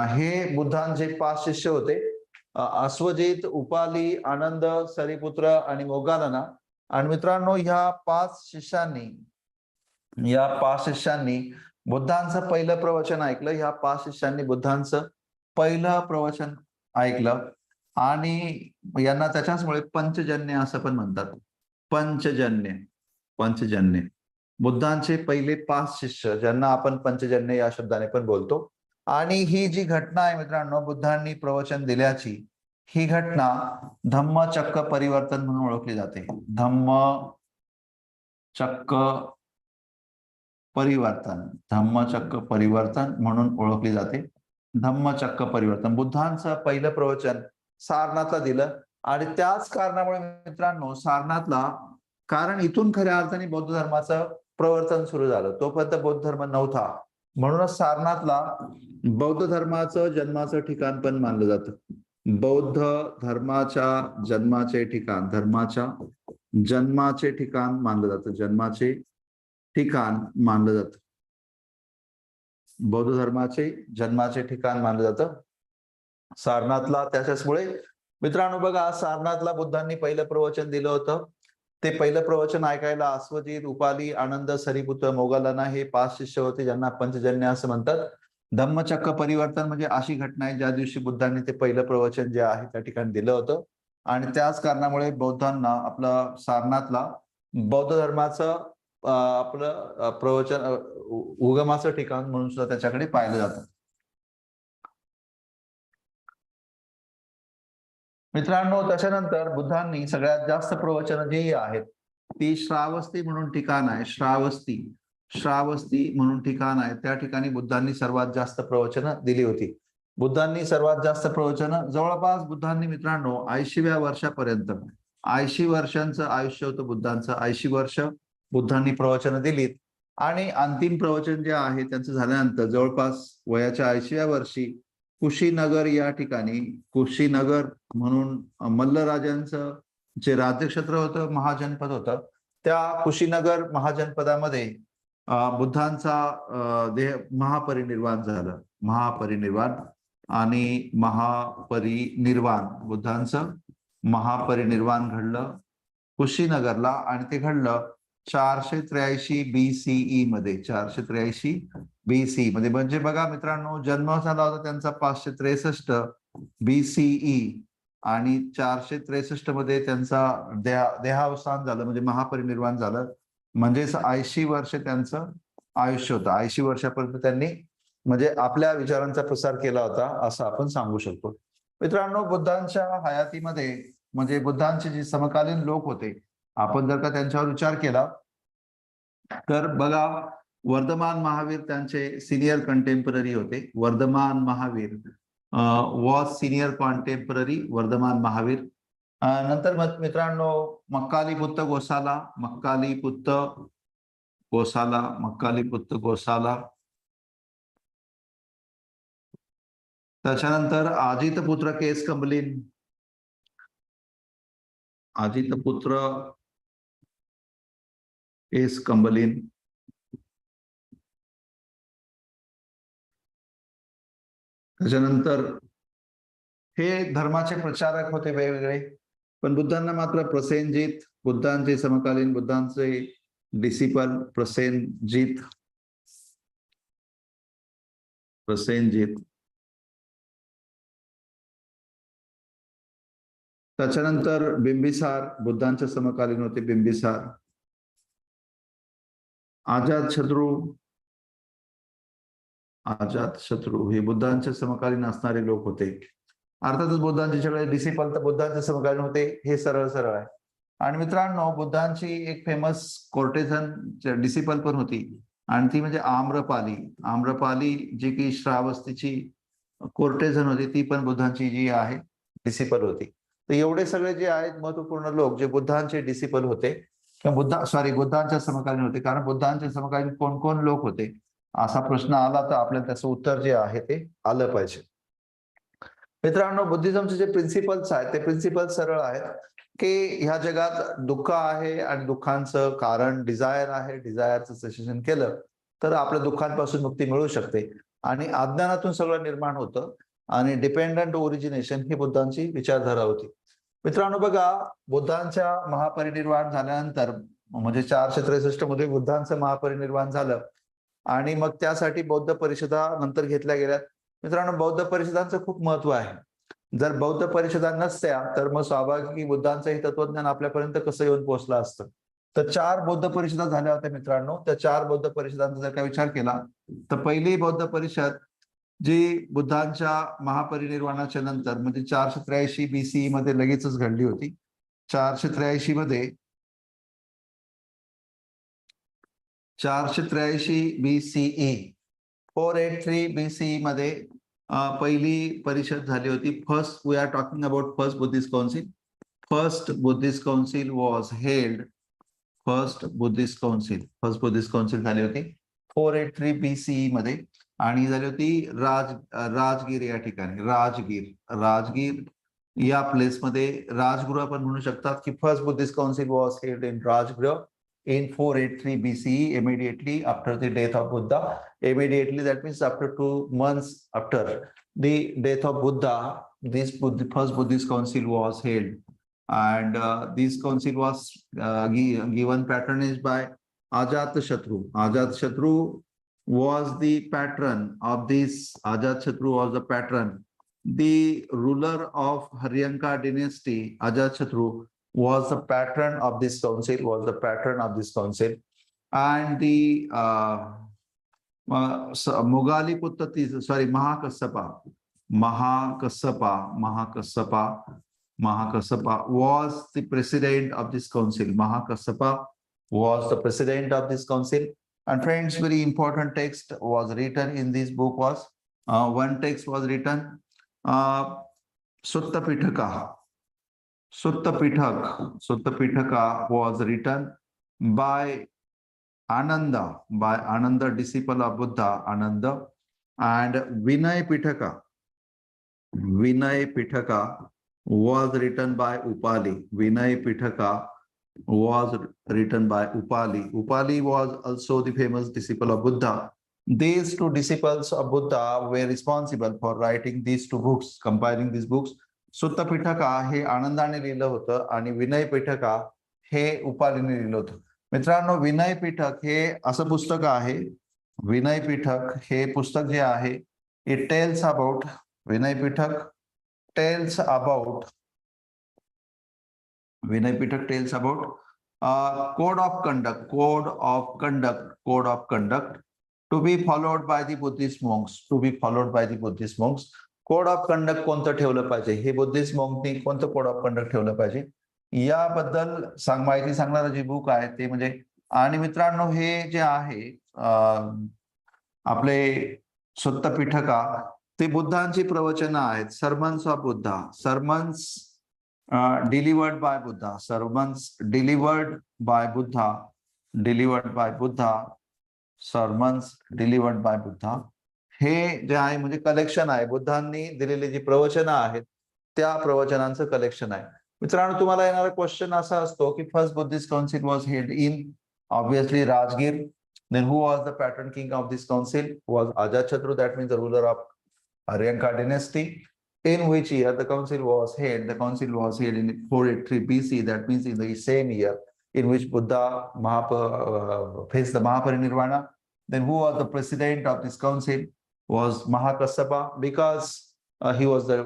हे बुद्धांचे 5 शिष्य होते. अश्वजित, उपाली, आनंद, सरीपुत्र आणि मोगलाना. आणि मित्रांनो ह्या पाच शिष्यांनी बुद्धांचं पहिलं प्रवचन ऐकलं. ह्या 5 शिष्यांनी बुद्धांचं पहिलं प्रवचन ऐकलं आणि यांना त्याच्याचमुळे पंचजन्य असं पण म्हणतात. पंचजन्य बुद्धांचे पहिले 5 शिष्य, ज्यांना आपण पंचजन्य या शब्दाने पण बोलतो. आणि ही जी घटना आहे मित्रांनो, बुद्धांनी प्रवचन दिल्याची, ही घटना धम्मचक्र परिवर्तन म्हणून ओळखली जाते. धम्मचक्र परिवर्तन म्हणून ओळखली जाते. धम्मचक्र परिवर्तन बुद्धांचं पहिलं प्रवचन सारनाथला दिलं. आणि त्याच कारणामुळे मित्रांनो सारनाथला, कारण इथून खऱ्या अर्थाने बौद्ध धर्माचं प्रवर्तन सुरू झालं, तोपर्यंत बौद्ध धर्म नव्हता. म्हणूनच सारनाथला बौद्ध धर्माचं जन्माचं ठिकाण पण मानलं जातं. बौद्ध धर्माच्या जन्माचे ठिकाण, जन्माचे ठिकाण मानलं जातं. बौद्ध धर्माचे जन्माचे ठिकाण मानलं जातं सारनाथला. त्याच्यामुळे मित्रांनो बघा, सारनाथला बुद्धांनी पहिलं प्रवचन दिलं होतं. ते पहिलं प्रवचन ऐकायला अश्वजित, उपाली, आनंद, सरीपुत्र, मोगलाना हे 5 शिष्य होते, ज्यांना पंचजन्य असं म्हणतात. धम्मचक्र परिवर्तन म्हणजे अशी घटना आहे ज्या दिवशी बुद्धांनी ते पहिलं प्रवचन जे आहे त्या ठिकाणी दिलं होतं. आणि त्याच कारणामुळे बौद्धांना आपलं सारनाथला बौद्ध धर्माचं आपलं प्रवचन उगमाचं ठिकाण म्हणून सुद्धा त्याच्याकडे पाहिलं जातं. मित्रांनो त्याच्यानंतर बुद्धांनी सगळ्यात जास्त प्रवचन जी आहेत ती श्रावस्ती म्हणून ठिकाण आहे. श्रावस्ती म्हणून ठिकाण आहे, त्या ठिकाणी बुद्धांनी सर्वात जास्त प्रवचनं दिली होती. बुद्धांनी सर्वात जास्त प्रवचनं जवळपास बुद्धांनी मित्रांनो 80व्या वर्षापर्यंत, 80 वर्षांचं आयुष्य होतं बुद्धांचं. 80 वर्ष बुद्धांनी प्रवचनं दिलीत. आणि अंतिम प्रवचन जे आहे त्यांचं झाल्यानंतर जवळपास वयाच्या 80व्या वर्षी कुशीनगर या ठिकाणी, कुशीनगर म्हणून मल्लराजांचं जे राज्यक्षेत्र होतं, महाजनपद होतं, त्या कुशीनगर महाजनपदामध्ये बुद्धांचा देह महापरिनिर्वाण झालं. बुद्धांचं महापरिनिर्वाण घडलं कुशीनगरला. आणि ते घडलं 483 BCE मध्ये. 483 BCE मध्ये. म्हणजे बघा मित्रांनो, जन्म झाला होता त्यांचा 563 BCE आणि 463 मध्ये त्यांचा देहावसान झालं, म्हणजे महापरिनिर्वाण झालं. म्हणजेच 80 वर्ष त्यांचं आयुष्य होतं. 80 वर्षापर्यंत त्यांनी म्हणजे आपल्या विचारांचा प्रसार केला होता असं आपण सांगू शकतो. मित्रांनो बुद्धांच्या हयातीमध्ये म्हणजे बुद्धांचे जे समकालीन लोक होते, आपण जर का त्यांच्यावर विचार केला तर बघा, वर्धमान महावीर त्यांचे सिनियर कंटेम्पररी होते. Vardhaman Mahavir was senior contemporary Vardhaman Mahavir. नंतर मित्रांनो मक्कालीपुत्त गोसाला, त्याच्यानंतर अजितपुत्र केस कंबलीन, त्याच्यानंतर हे धर्माचे प्रचारक होते वेगवेगळे. पण बुद्धांना मात्र प्रसेनजित, बुद्धांचे समकालीन, बुद्धांचे डिसिपल प्रसेनजित. त्याच्यानंतर बिंबिसार बुद्धांचे समकालीन होते. बिंबिसार. अजातशत्रू हे बुद्धांचे समकालीन असणारे लोक होते. अर्थातच बुद्धांचे सगळे डिसिपल तर बुद्धांचे समकालीन होते, हे सरळ आहे. आणि मित्रांनो बुद्धांची एक फेमस कोर्टेझन डिसिपल पण होती, आणि ती म्हणजे आम्रपाली जी की श्रावस्तीची कोर्टेझन होती, ती पण बुद्धांची जी आहे डिसिपल होती. तर एवढे सगळे जे आहेत महत्वपूर्ण लोक जे बुद्धांचे डिसिपल होते किंवा बुद्धांच्या समकालीन होते. कारण बुद्धांचे समकालीन कोण कोण लोक होते असा प्रश्न आला तर आपल्याला त्याचं उत्तर जे आहे ते आलं पाहिजे. मित्रांनो बुद्धिझमचे जे प्रिन्सिपल्स आहेत ते प्रिन्सिपल सरळ आहेत की ह्या जगात दुःख आहे आणि दुःखांचं कारण डिझायर आहे. डिझायरचं सेसेशन केलं तर आपल्या दुःखांपासून मुक्ती मिळू शकते. आणि अज्ञानातून सगळं निर्माण होतं, आणि डिपेंडंट ओरिजिनेशन ही बुद्धांची विचारधारा होती. मित्रांनो बघा, बुद्धांच्या महापरिनिर्वाण झाल्यानंतर म्हणजे 463 मध्ये बुद्धांचं महापरिनिर्वाण झालं आणि मग त्यासाठी बौद्ध परिषदा नंतर घेतल्या गेल्यात. मित्रांनो, बौद्ध परिषदांचं खूप महत्व आहे. जर बौद्ध परिषदा नसत्या तर मग स्वाभाविक बुद्धांचं हे तत्वज्ञान आपल्यापर्यंत कसं येऊन पोहोचलं असतं. तर 4 बौद्ध परिषदा झाल्या होत्या मित्रांनो. त्या 4 बौद्ध परिषदांचा जर का विचार केला तर पहिली बौद्ध परिषद जी बुद्धांच्या महापरिनिर्वाणाच्या नंतर म्हणजे 483 BCE मध्ये लगेचच घडली होती. 483 मध्ये 483 BCE 483 BCE मध्ये पहिली परिषद झाली होती. First we are talking about first Buddhist council. First Buddhist council was held. First Buddhist council झाली होती 483 BCE मध्ये आणि झाली होती राजगीर या ठिकाणी. राजगीर या प्लेसमध्ये राजगृह आपण म्हणू शकतात की first Buddhist council was held in Rajgriha in 483 BCE, immediately after the death of Buddha. Immediately, that means after 2 months after the death of Buddha, first Buddhist council was held. And this council was given patronage by Ajatashatru. Ajatashatru was the patron of this. Ajatashatru was the patron. The ruler of Haryanka dynasty, Ajatashatru, was the patron of this council, and the Mogaliputra, Mahakassapa was the president of this council. Mahakassapa was the president of this council. And friends, very important text was written in this book was, one text was written, Sutta Pitaka. Sutta Pitaka was written by Ananda, disciple of Buddha, Ananda, and Vinay Pitaka was written by Upali. Vinay Pitaka was written by Upali. Upali was also the famous disciple of Buddha. These two disciples of Buddha were responsible for writing these two books, compiling these books. Sutta Pitaka हे आनंदाने लिहिलं होतं आणि विनय पिठका हे उपालीने लिहिलं होतं. मित्रांनो, विनय पिठक हे असं पुस्तक आहे. विनय पिठक हे पुस्तक जे आहे it tells about, Vinaya Pitaka tells about code of conduct to be followed by the Buddhist monks. Code of conduct कोणतं ठेवलं पाहिजे, हे बुद्धिस्ट मॉन्कनी कोणतं कोड ऑफ कंडक्ट ठेवलं पाहिजे याबद्दल माहिती सांगणारं जे बुक आहे ते म्हणजे. आणि मित्रांनो, हे जे आहे आपले सुत्त पिठका ते बुद्धांची प्रवचनं आहेत. Sermons of Buddha, sermons delivered by Buddha, sermons delivered by Buddha, हे जे आहे म्हणजे कलेक्शन आहे. बुद्धांनी दिलेली जी प्रवचनं आहेत त्या प्रवचनांचं कलेक्शन आहे. मित्रांनो, तुम्हाला येणारा क्वेश्चन असा असतो की first Buddhist council was held in obviously Rajgir. Then who was the patron king of this council? Was Ajatashatru, that means the ruler of Aryanka dynasty. In which year the council was held? The council was held in 483 BC, that means in the same year in which Buddha faced the Mahaparinirvana. Then who was the president of this council? Was Mahakassapa, because he was the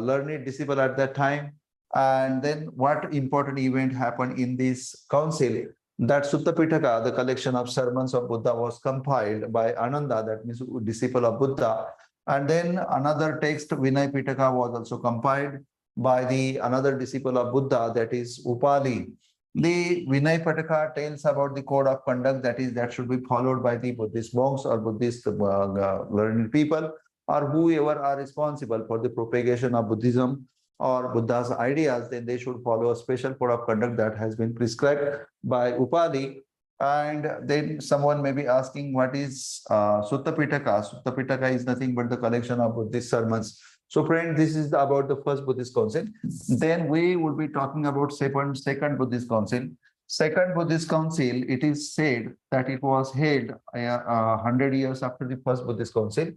learned disciple at that time. And then what important event happened in this council? That Sutta Pitaka, the collection of sermons of Buddha, was compiled by Ananda, that means disciple of Buddha. And then another text, Vinay Pitaka, was also compiled by the another disciple of Buddha, that is Upali. The Vinay Pitaka tells about the code of conduct that should be followed by the Buddhist monks or Buddhist learned people or whoever are responsible for the propagation of Buddhism or Buddha's ideas. Then they should follow a special code of conduct that has been prescribed by Upali. And then someone may be asking, what is Sutta Pitaka? Sutta Pitaka is nothing but the collection of Buddhist sermons. So friend, this is about the first Buddhist council. Then we will be talking about second Buddhist council. Second Buddhist council, it is said that it was held 100 years after the first Buddhist council.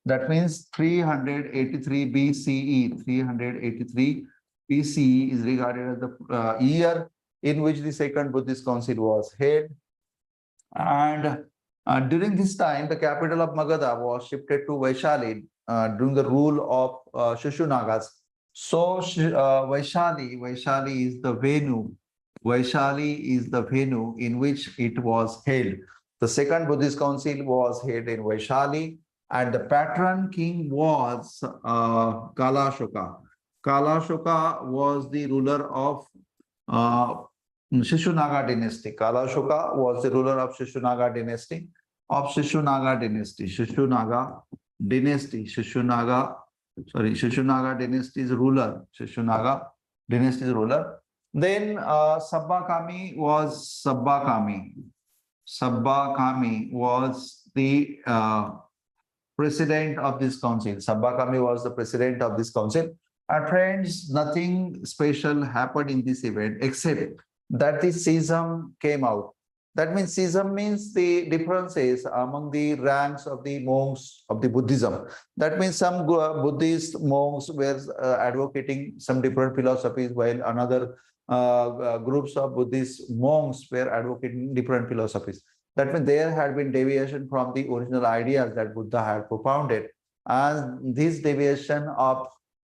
That means 383 BCE. 383 BCE is regarded as the year in which the Second Buddhist Council was held. And during this time, the capital of Magadha was shifted to Vaishali during the rule of Shushunagas. So Vaishali is the venue. Vaishali is the venue in which it was held. The Second Buddhist Council was held in Vaishali, and the patron king was Kalashoka. Kalashoka was the ruler of Shishunaga dynasty. Kalashoka was the ruler of Shishunaga dynasty. Shishunaga dynasty's ruler. Shishunaga dynasty's ruler. Then Sabbakami was the president of this council. Sabbakami was the president of this council. And friends, nothing special happened in this event except that the schism came out. That means schism means the differences among the ranks of the monks of the Buddhism. That means some Buddhist monks were advocating some different philosophies, while another groups of Buddhist monks were advocating different philosophies. That means there had been deviation from the original ideas that Buddha had propounded. And this deviation of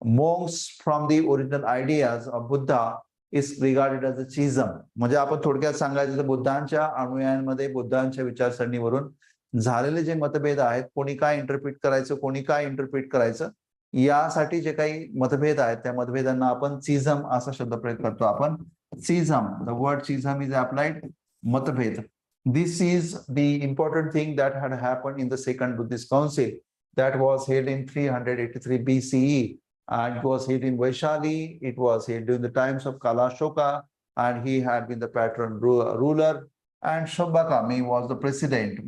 monks from the original ideas of Buddha is regarded as a schism. म्हणजे आपण थोडक्यात सांगायचं तर बुद्धांच्या अनुयायांमध्ये बुद्धांच्या विचारसरणीवरून झालेले जे मतभेद आहेत, कोणी काय इंटरप्रिट करायचं, कोणी काय इंटरप्रिट करायचं, यासाठी जे काही मतभेद आहेत त्या मतभेदांना आपण schism असा शब्द प्रयोग करतो. आपण schism, the word schism is applied, मतभेद. This is the important thing that had happened in the Second Buddhist Council that was held in 383 BCE. And it was held in Vaishali. It was held during the times of Kalashoka, and he had been the patron ruler. And Sabbakami was the president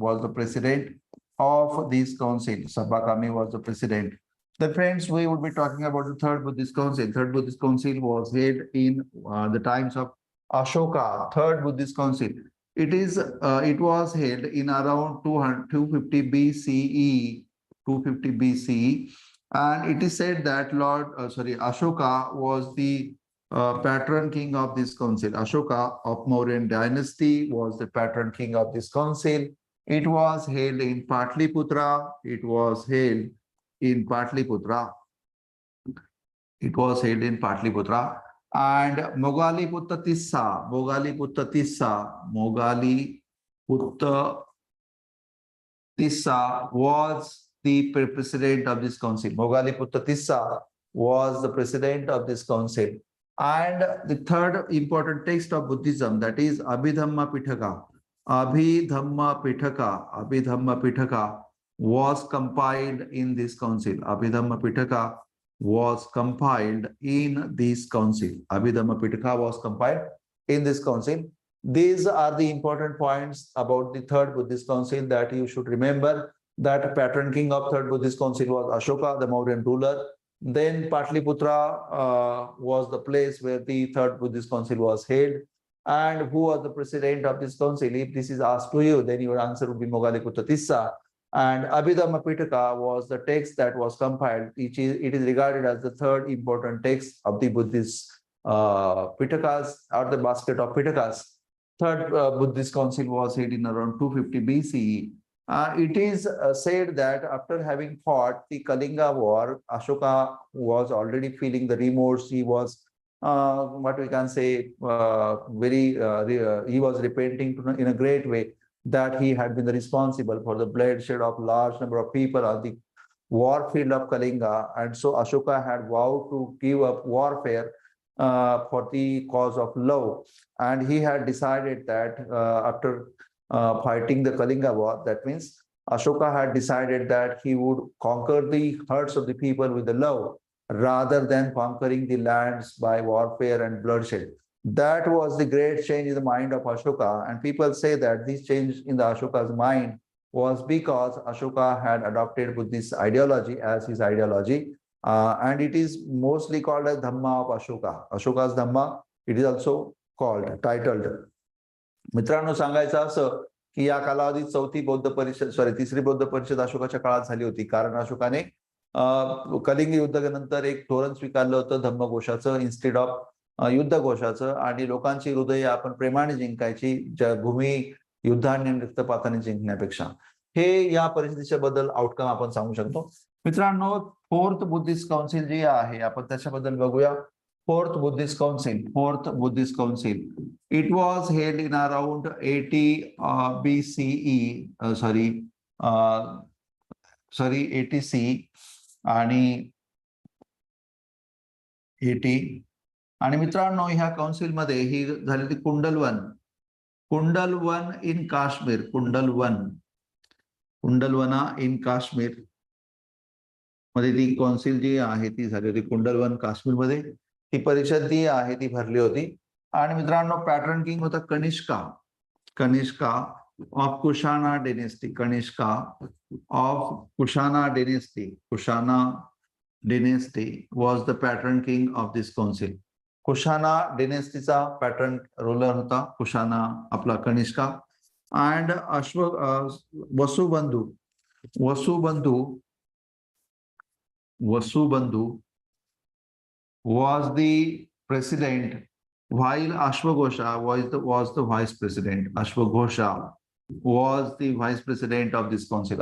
of this council. Sabbakami was the president. The friends, we would be talking about the Third Buddhist Council. Third Buddhist Council was held in the times of Ashoka. Third Buddhist Council. It was held in around 250 BCE. 250 BCE. And it is said that Ashoka was the patron king of this council. Ashoka of Mauryan dynasty was the patron king of this council. It was held in Patliputra. And Mogaliputta Tissa was the president of this council. Mogaliputta Tissa was the president of this council. And the third important text of Buddhism, that is Abhidhamma Pitaka. Abhidhamma Pitaka was compiled in this council. Abhidhamma Pitaka was compiled in this council. Abhidhamma Pitaka was compiled in this council. These are the important points about the Third Buddhist Council that you should remember. That patron king of Third Buddhist Council was Ashoka, the Mauryan ruler. Then Patliputra was the place where the Third Buddhist Council was held. And who was the president of this council? If this is asked to you, then your answer would be Mogaliputta Tissa. And Abhidhamma Pitaka was the text that was compiled. It is regarded as the third important text of the Buddhist Pitakas, or the basket of Pitakas. Third Buddhist Council was held in around 250 BCE. It is said that after having fought the Kalinga war, Ashoka was already feeling the remorse. He was, what we can say, he was repenting in a great way that he had been responsible for the bloodshed of large number of people on the war field of Kalinga. And so Ashoka had vowed to give up warfare for the cause of love. And he had decided that after fighting the Kalinga war, that means Ashoka had decided that he would conquer the hearts of the people with the love rather than conquering the lands by warfare and bloodshed. That was the great change in the mind of Ashoka. And people say that this change in the Ashoka's mind was because Ashoka had adopted Buddhist ideology as his ideology. And it is mostly called as Dhamma of Ashoka. Ashoka's Dhamma, it is also called, titled. मित्रांनो, सांगायचं असं की या कालावधीत तिसरी बौद्ध परिषद अशोकाच्या काळात झाली होती, कारण अशोकाने कलिंग युद्धानंतर एक धोरण स्वीकारलं होतं धम्मघोषाचं इन्स्टेड ऑफ युद्धघोषाचं, आणि लोकांची हृदय आपण प्रेमाने जिंकायची, भूमी युद्धाने रक्तपाताने जिंकण्यापेक्षा. हे या परिस्थितीच्या बद्दल आउटकम आपण सांगू शकतो. मित्रांनो, फोर्थ बुद्धिस्ट काउन्सिल जी आहे आपण त्याच्याबद्दल बघूया. Fourth Buddhist council, it was held in around 80 BCE, 80 CE आणि 80. आणि मित्रांनो, ह्या काउन्सिलमध्ये ही झालेली कुंडलवन इन काश्मीर, कुंडलवना इन काश्मीर मध्ये ती काउन्सिल जी आहे ती झालेली कुंडलवन काश्मीरमध्ये. ती परिषद जी आहे ती भरली होती. आणि मित्रांनो, पॅटर्न किंग होता Kanishka of Kushana dynasty, Kushana dynasty was the patron king of this council. Kushana डेनेस्टीचा पॅटर्न रूलर होता कुशाना आपला Kanishka. And Vasubandhu was the president, while Ashwagosha was the vice president. Ashwagosha was the vice president of this council.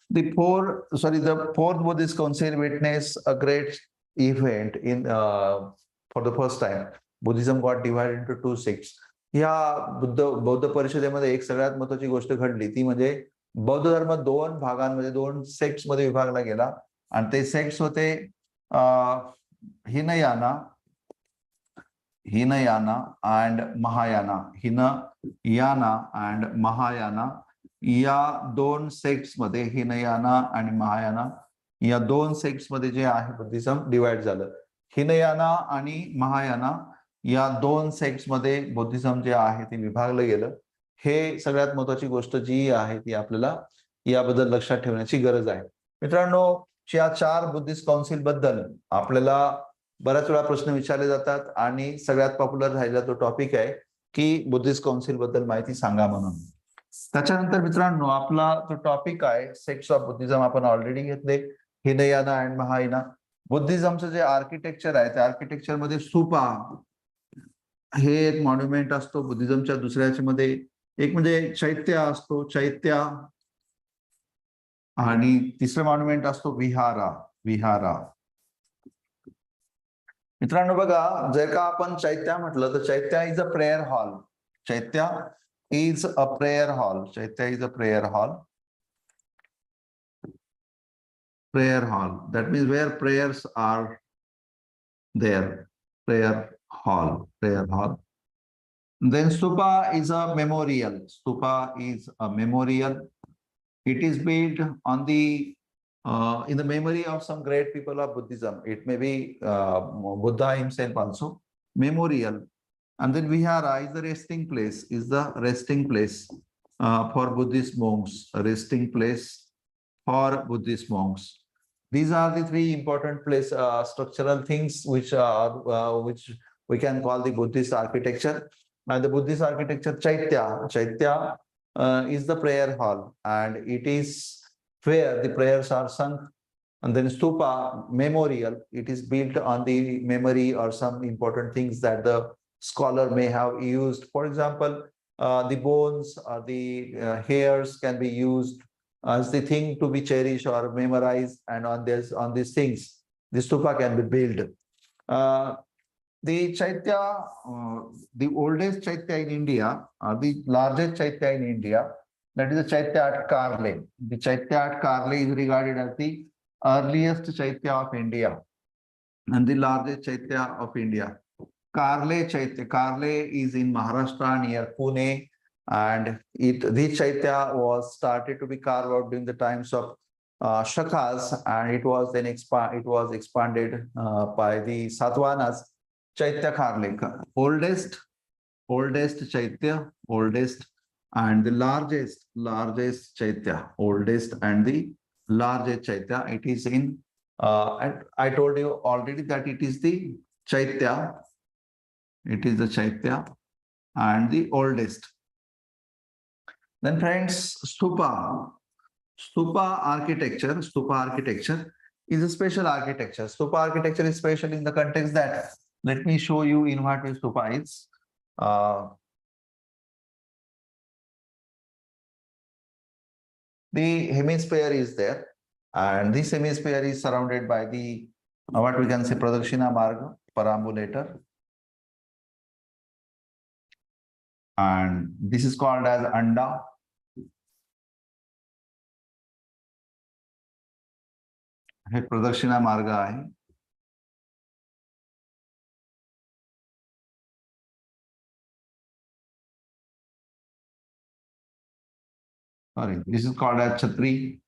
The fourth Buddhist council witnessed a great event in for the first time. Buddhism got divided into two sects. या बौद्ध परिषदेमध्ये एक सगळ्यात महत्वाची गोष्ट घडली ती म्हणजे बौद्ध धर्म दोन भागांमध्ये, दोन सेक्ट्स मध्ये विभागला गेला. आणि ते सेक्ट्स होते हिनयाना अँड महायाना. या दोन सेक्ट्स मध्ये, हिनयाना आणि महायाना या दोन सेक्ट्स मध्ये जे आहे बुद्धिझम डिवाइड झालं. हिनयाना आणि महायाना या दोन सेक्ट्स मध्ये बुद्धिझम जे आहे ते विभागलं गेलं. हे सगळ्यात महत्वाची गोष्ट जी आहे ती आपल्याला याबद्दल लक्षात ठेवण्याची गरज आहे. मित्रांनो, या 4 बुद्धिस्ट काउन्सिल बद्दल आपल्याला बऱ्याच वेळा प्रश्न विचारले जातात आणि सगळ्यात पॉप्युलर राहिला तो टॉपिक आहे की बुद्धिस्ट काउन्सिल बद्दल माहिती सांगा म्हणून. त्याच्यानंतर मित्रांनो, आपला जो टॉपिक आहे सेक्ट्स ऑफ बुद्धिझम आपण ऑलरेडी घेतले, हिनयाना अँड महायाना. बुद्धिझमचं जे आर्किटेक्चर आहे त्या आर्किटेक्चर मध्ये स्तूपा हे एक मॉन्युमेंट असतो. बुद्धिझमच्या दुसऱ्याच्या मध्ये एक म्हणजे चैत्य असतो, आणि तिसरं मॉन्युमेंट असतो विहारा. मित्रांनो बघा, जर का आपण चैत्य म्हटलं तर चैत्य is a prayer hall. That means where prayers are there. Prayer hall. Then stupa is a memorial. It is built on the in the memory of some great people of Buddhism. It may be Buddha himself also. Memorial. And then vihara is the resting place. For Buddhist monks. These are the 3 important structural things which we can call the Buddhist architecture. And the Buddhist architecture, Chaitya is the prayer hall, and it is where the prayers are sung. And then stupa, memorial, it is built on the memory or some important things that the scholar may have used. For example, the bones or the hairs can be used as the thing to be cherished or memorized, and on these things, the stupa can be built. The Chaitya, the oldest Chaitya in India, the largest Chaitya in India, that is the Chaitya at Karle. The Chaitya at Karle is regarded as the earliest Chaitya of India and the largest Chaitya of India. Karle Chaitya. Karle is in Maharashtra near Pune, and this Chaitya was started to be carved out during the times of Shakas, and it was then expanded by the Satavahanas. Chaitya Karle, oldest Chaitya, and the largest Chaitya, oldest and the largest Chaitya. It is in, and I told you already that it is the Chaitya. It is the Chaitya and the oldest. Then friends, stupa. Stupa architecture is a special architecture. Stupa architecture is special in the context that, let me show you in what way stupa is. The hemisphere is there, and this hemisphere is surrounded by the what we can say Pradakshina Marga, perambulator, and this is called as Anda. हे प्रदक्षिणा मार्ग आहे. Sorry, this is called as Chhatri.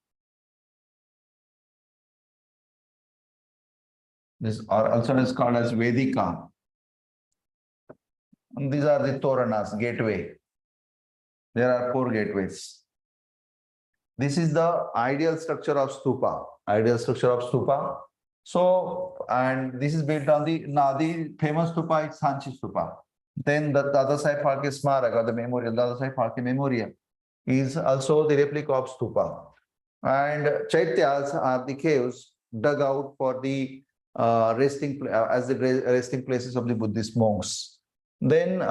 This also is called as Vedika. And these are the Toranas, gateway. There are 4 gateways. This is the ideal structure of stupa. Ideal structure of stupa. So, and this is built on the famous stupa is Sanchi stupa. Then the Dadasaheb Phalke Smaraka, the memorial, Dadasaheb Phalke Memorial, is also the replica of stupa. And chaityas are the caves dug out for the resting places of the Buddhist monks. Then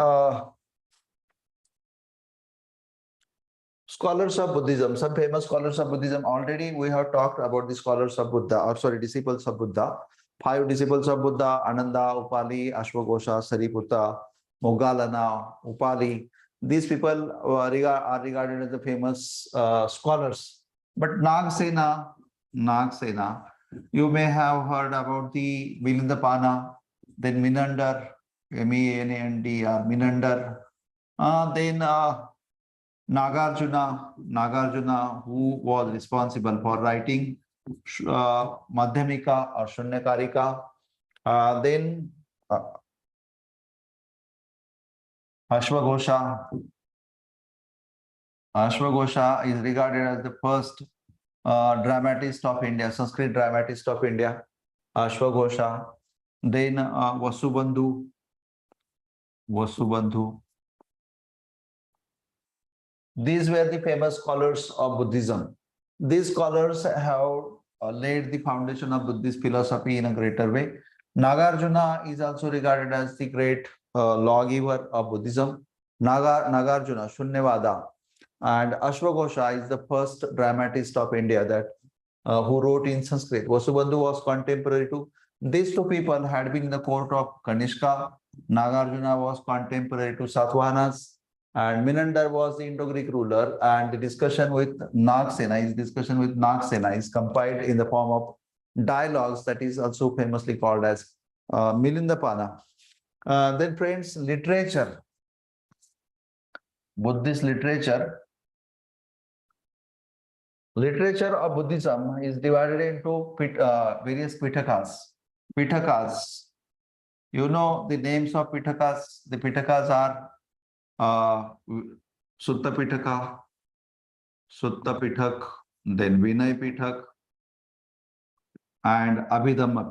scholars of Buddhism, some famous scholars of Buddhism. Already we have talked about the scholars of Buddha, or sorry, disciples of Buddha. 5 disciples of Buddha: Ananda, Upali, Ashwagosha, Sariputta, Moggallana, Upali. These people are regarded as the famous scholars. But Nagsena, you may have heard about the Milindapana, then Menander, Menander, Menander. Then Nagarjuna, who was responsible for writing Madhyamika or Shunyakarika. Then Ashwagosha. Ashwagosha is regarded as the first dramatist of India, Sanskrit dramatist of India. Ashwagosha. Then Vasubandhu. These were the famous scholars of Buddhism. These scholars have laid the foundation of Buddhist philosophy in a greater way. Nagarjuna is also regarded as the great lawgiver of Buddhism. Nagarjuna, Shunyavada. And Ashwagosha is the first dramatist of India that who wrote in Sanskrit. Vasubandhu was contemporary to these 2 people, had been in the court of Kanishka. Nagarjuna was contemporary to Satavahanas, and Menander was the Indo-Greek ruler. And the discussion with Nagsena is compiled in the form of dialogues that is also famously called as Milindapana. Then friends, literature. Buddhist literature. Literature of Buddhism is divided into various Pitakas. Pitakas. You know the names of Pitakas. The Pitakas are Sutta Pitaka, then Vinay Pitak, and Abhidhamma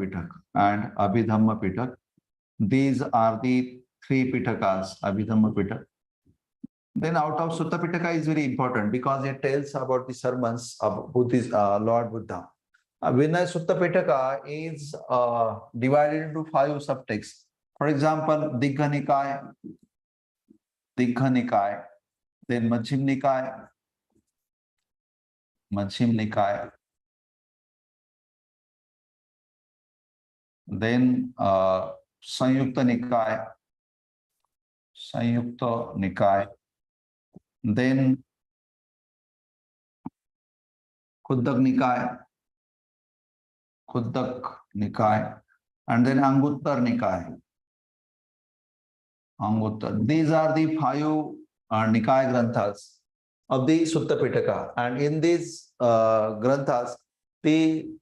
Pitak. These are the 3 Pitakas, Abhidhamma Pitak. Then out of Sutta Pitaka is very important because it tells about the sermons of Buddhist Lord Buddha. Vinaya Sutta Pitaka is divided into 5 subtexts. For example, Digha Nikaya, then Majjhima Nikaya, then Sanyukta Nikaya, then Khuddaka Nikaya, and then Anguttara Nikaya. These are the 5 Nikaya Granthas of the Sutta Pitaka. And in these Granthas, in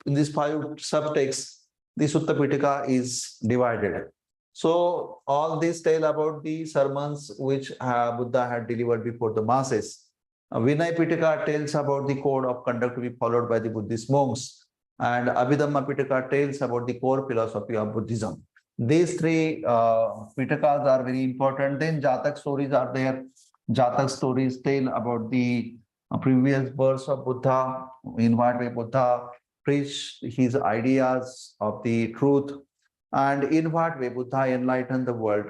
these 5 subtexts, the Sutta Pitaka is divided. So all these tell about the sermons which Buddha had delivered before the masses. Vinaya Pitaka tells about the code of conduct to be followed by the Buddhist monks. And Abhidhamma Pitaka tells about the core philosophy of Buddhism. These three Pitakas are very important. Then Jatak stories are there. Jatak stories tell about the previous births of Buddha, in what way Buddha preached his ideas of the truth, and in what way Buddha enlightened the world.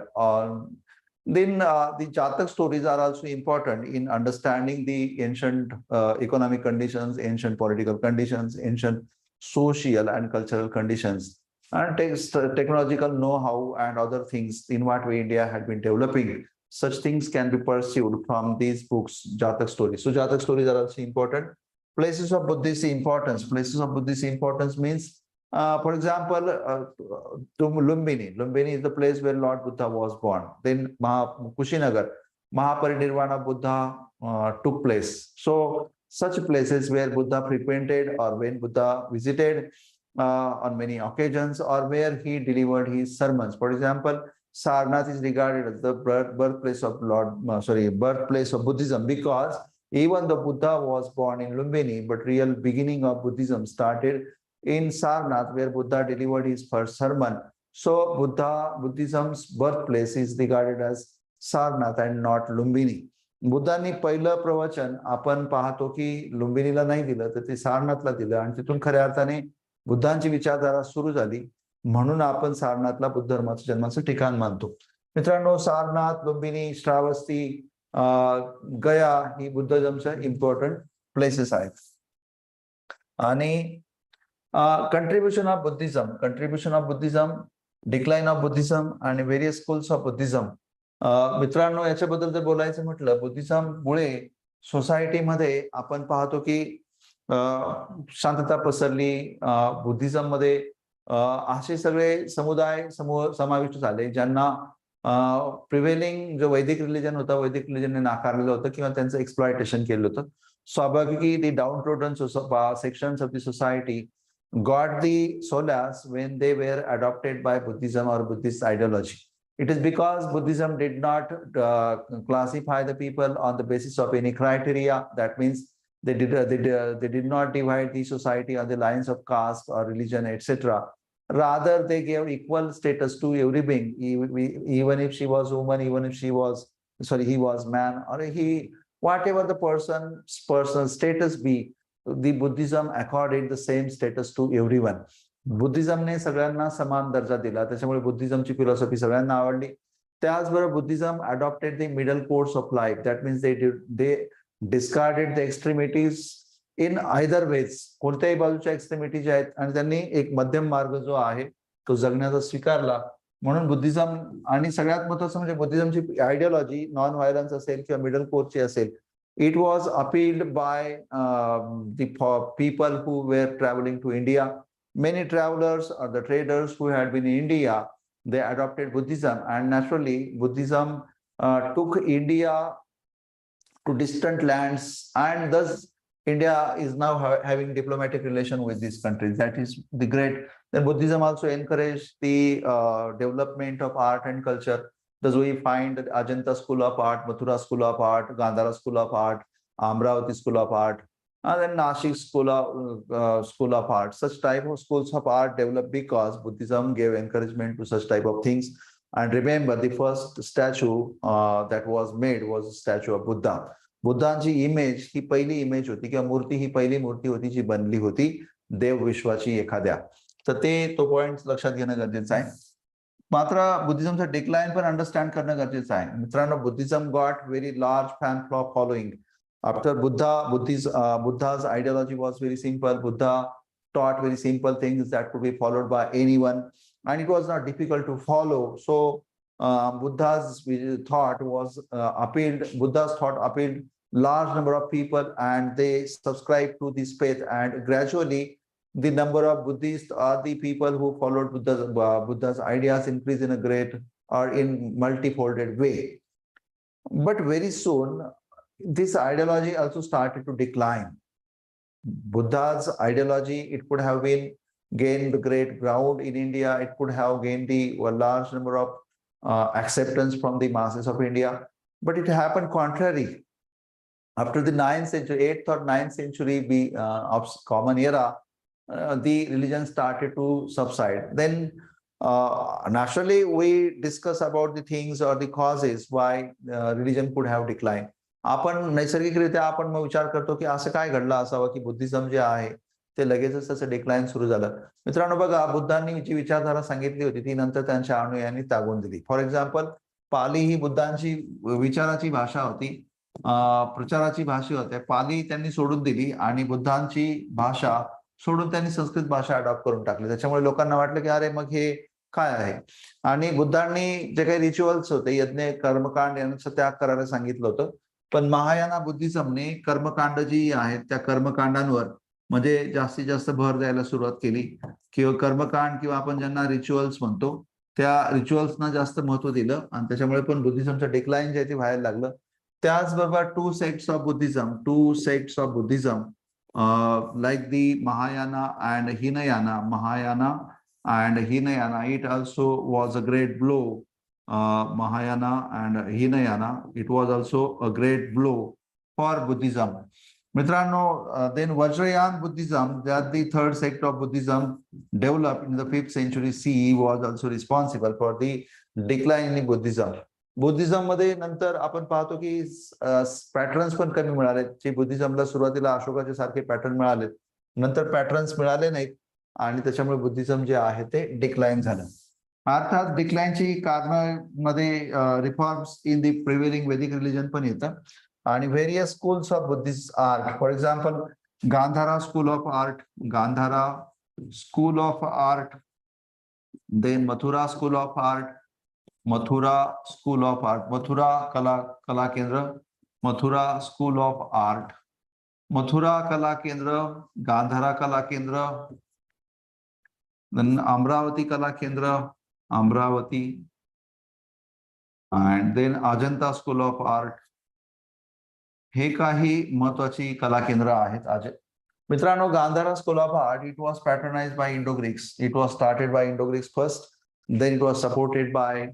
Then the Jatak stories are also important in understanding the ancient economic conditions, ancient political conditions, ancient social and cultural conditions, and technological know-how and other things in what way India had been developing. Such things can be pursued from these books, Jatak stories. So Jatak stories are also important. Places of Buddhist importance. Places of Buddhist importance means, for example, to Lumbini. Lumbini is the place where Lord Buddha was born. Then Kushinagar, Mahaparinirvana Buddha took place. So such places where Buddha frequented or when Buddha visited on many occasions, or where he delivered his sermons. For example, Sarnath is regarded as the birthplace of birthplace of Buddhism, because even though Buddha was born in Lumbini, but real beginning of Buddhism started in Sarnath, where Buddha delivered his first sermon. So Buddhism's birthplace is regarded as Sarnath and not Lumbini. बुद्धांनी पहिलं प्रवचन आपण पाहतो की लुंबिनीला नाही दिलं, तर ते सारनाथला दिलं, आणि तिथून खऱ्या अर्थाने बुद्धांची विचारधारा सुरू झाली. म्हणून आपण सारनाथला बुद्ध धर्माचं जन्माचं ठिकाण मानतो. मित्रांनो, सारनाथ, लुंबिनी, श्रावस्ती, गया ही बुद्धिझमच्या इम्पॉर्टंट प्लेसेस आहेत. आणि contribution of Buddhism, decline of Buddhism आणि व्हेरियस स्कूल्स ऑफ बुद्धिझम. मित्रांनो, याच्याबद्दल जर बोलायचं म्हटलं, बुद्धिझममुळे सोसायटीमध्ये आपण पाहतो की शांतता पसरली. बुद्धिझम मध्ये असे सगळे समुदाय समाविष्ट झाले ज्यांना प्रिव्हेलिंग जो वैदिक रिलिजन होता, वैदिक रिलिजनने नाकारलेलं होतं किंवा त्यांचं एक्सप्लॉयटेशन केलं होतं. स्वाभाविकली दी डाउनट्रोडन sections of the society got the solace when they were adopted by Buddhism or Buddhist ideology. It is because Buddhism did not classify the people on the basis of any criteria. That means they did not divide the society on the lines of caste or religion, etc. Rather, they gave equal status to every being, even if she was woman, even if he was man, or whatever the person's status be, the Buddhism accorded the same status to everyone. बुद्धिझमने सगळ्यांना समान दर्जा दिला, त्याच्यामुळे बुद्धिझमची फिलॉसॉफी सगळ्यांना आवडली. त्याचबरोबर Buddhism adopted the middle course of life. That means they discarded the extremities in either ways. कोणत्याही बाजूच्या एक्स्ट्रीमिटी ज्या आहेत, आणि त्यांनी एक मध्यम मार्ग जो आहे तो जगण्याचा स्वीकारला. म्हणून बुद्धिझम, आणि सगळ्यात महत्त्वाचं म्हणजे बुद्धिझमची आयडियोलॉजी नॉन व्हायलन्स असेल किंवा मिडल कोर्सची असेल, it was appealed by the people who were traveling to India. Many travelers or the traders who had been in India, they adopted Buddhism, and naturally Buddhism took India to distant lands, and thus India is now having diplomatic relation with these countries. That is the great. Then Buddhism also encouraged the development of art and culture. Thus we find that Ajanta School of Art, Mathura School of Art, Gandhara School of Art, Amravati School of Art, and then Nashik School of Art. Such type of schools of art developed because Buddhism gave encouragement to such type of things. And remember, the first statue that was made was a statue of Buddha. बुद्धांची इमेज ही पहिली इमेज होती किंवा मूर्ती ही पहिली मूर्ती होती जी बनली होती देव विश्वाची एखाद्या. तर तो पॉइंट लक्षात घेणं गरजेचं आहे. मात्र बुद्धिझमचा डिक्लाइन पण अंडरस्टँड करणं गरजेचं आहे. मित्रांनो, Buddhism got very large fan following. After Buddha's ideology was very simple. Buddha taught very simple things that could be followed by anyone, and it was not difficult to follow. So Buddha's thought appealed large number of people, and they subscribed to this faith, and gradually the number of Buddhists or the people who followed Buddha's ideas increased in a great or in multifolded way. But very soon, this ideology also started to decline. Buddha's ideology, it could have been gained great ground in India. It could have gained a large number of acceptance from the masses of India. But it happened contrary. After the 8th or 9th century of Common Era, the religion started to subside. Then naturally we discuss about the things or the causes why religion could have declined. आपण नैसर्गिकरित्या आपण मग विचार करतो की असं काय घडलं असावं की बुद्धिझम जे आहे ते लगेचच त्याचं डिक्लाइन सुरू झालं. मित्रांनो बघा, बुद्धांनी जी विचारधारा सांगितली होती ती नंतर त्यांच्या अनुयायांनी त्यागून दिली. फॉर एक्झाम्पल, पाली ही बुद्धांची विचाराची भाषा होती, प्रचाराची भाषा होती. पाली त्यांनी सोडून दिली आणि बुद्धांची भाषा सोडून त्यांनी संस्कृत भाषा अडॉप्ट करून टाकली. त्याच्यामुळे लोकांना वाटलं की अरे मग हे काय आहे. आणि बुद्धांनी जे काही रिच्युअल्स होते, यज्ञ, कर्मकांड यांचं त्याग करायला सांगितलं होतं. पण महायाना बुद्धिझमने कर्मकांड जी आहेत त्या कर्मकांडांवर म्हणजे जास्तीत जास्त भर द्यायला सुरुवात केली, किंवा कर्मकांड किंवा आपण ज्यांना रिच्युअल्स म्हणतो त्या रिच्युअल्सना जास्त महत्व दिलं आणि त्याच्यामुळे पण बुद्धिझमचं डिक्लाइन जे आहे ते व्हायला लागलं. त्याचबरोबर two sects of Buddhism like the Mahayana and Hinayana, it also was a great blow. Mahayana and Hinayana, it was also a great blow for Buddhism. Mitrano, then Vajrayana Buddhism, that the third sect of Buddhism developed in the 5th century CE, was also responsible for the decline in Buddhism. Buddhism मध्ये नंतर आपण पाहतो की पॅटर्न्स पण कमी मिळाले. जे बुद्धिझमला सुरुवातीला अशोकाचे सारखे पॅटर्न मिळाले, नंतर पॅटर्न्स मिळाले नाहीत आणि त्याच्यामुळे बुद्धिझम जे आहे ते डिक्लाइन झालं. अर्थात डिक्लाइनची कारणामध्ये reforms in the prevailing Vedic religion पण येतं आणि various schools of Buddhist art. For example, Gandhara school of art, then Mathura school of art, Mathura कला केंद्र, Mathura school of art, Mathura कला केंद्र, गांधारा कला केंद्र, अमरावती कला केंद्र, Amaravati, and then Ajanta school of art. हे काही महत्वाची कला केंद्र आहेत. मित्रांनो, Gandhara school of art, it was patronized by Indo Greeks. It was started by Indo Greeks first, then it was supported by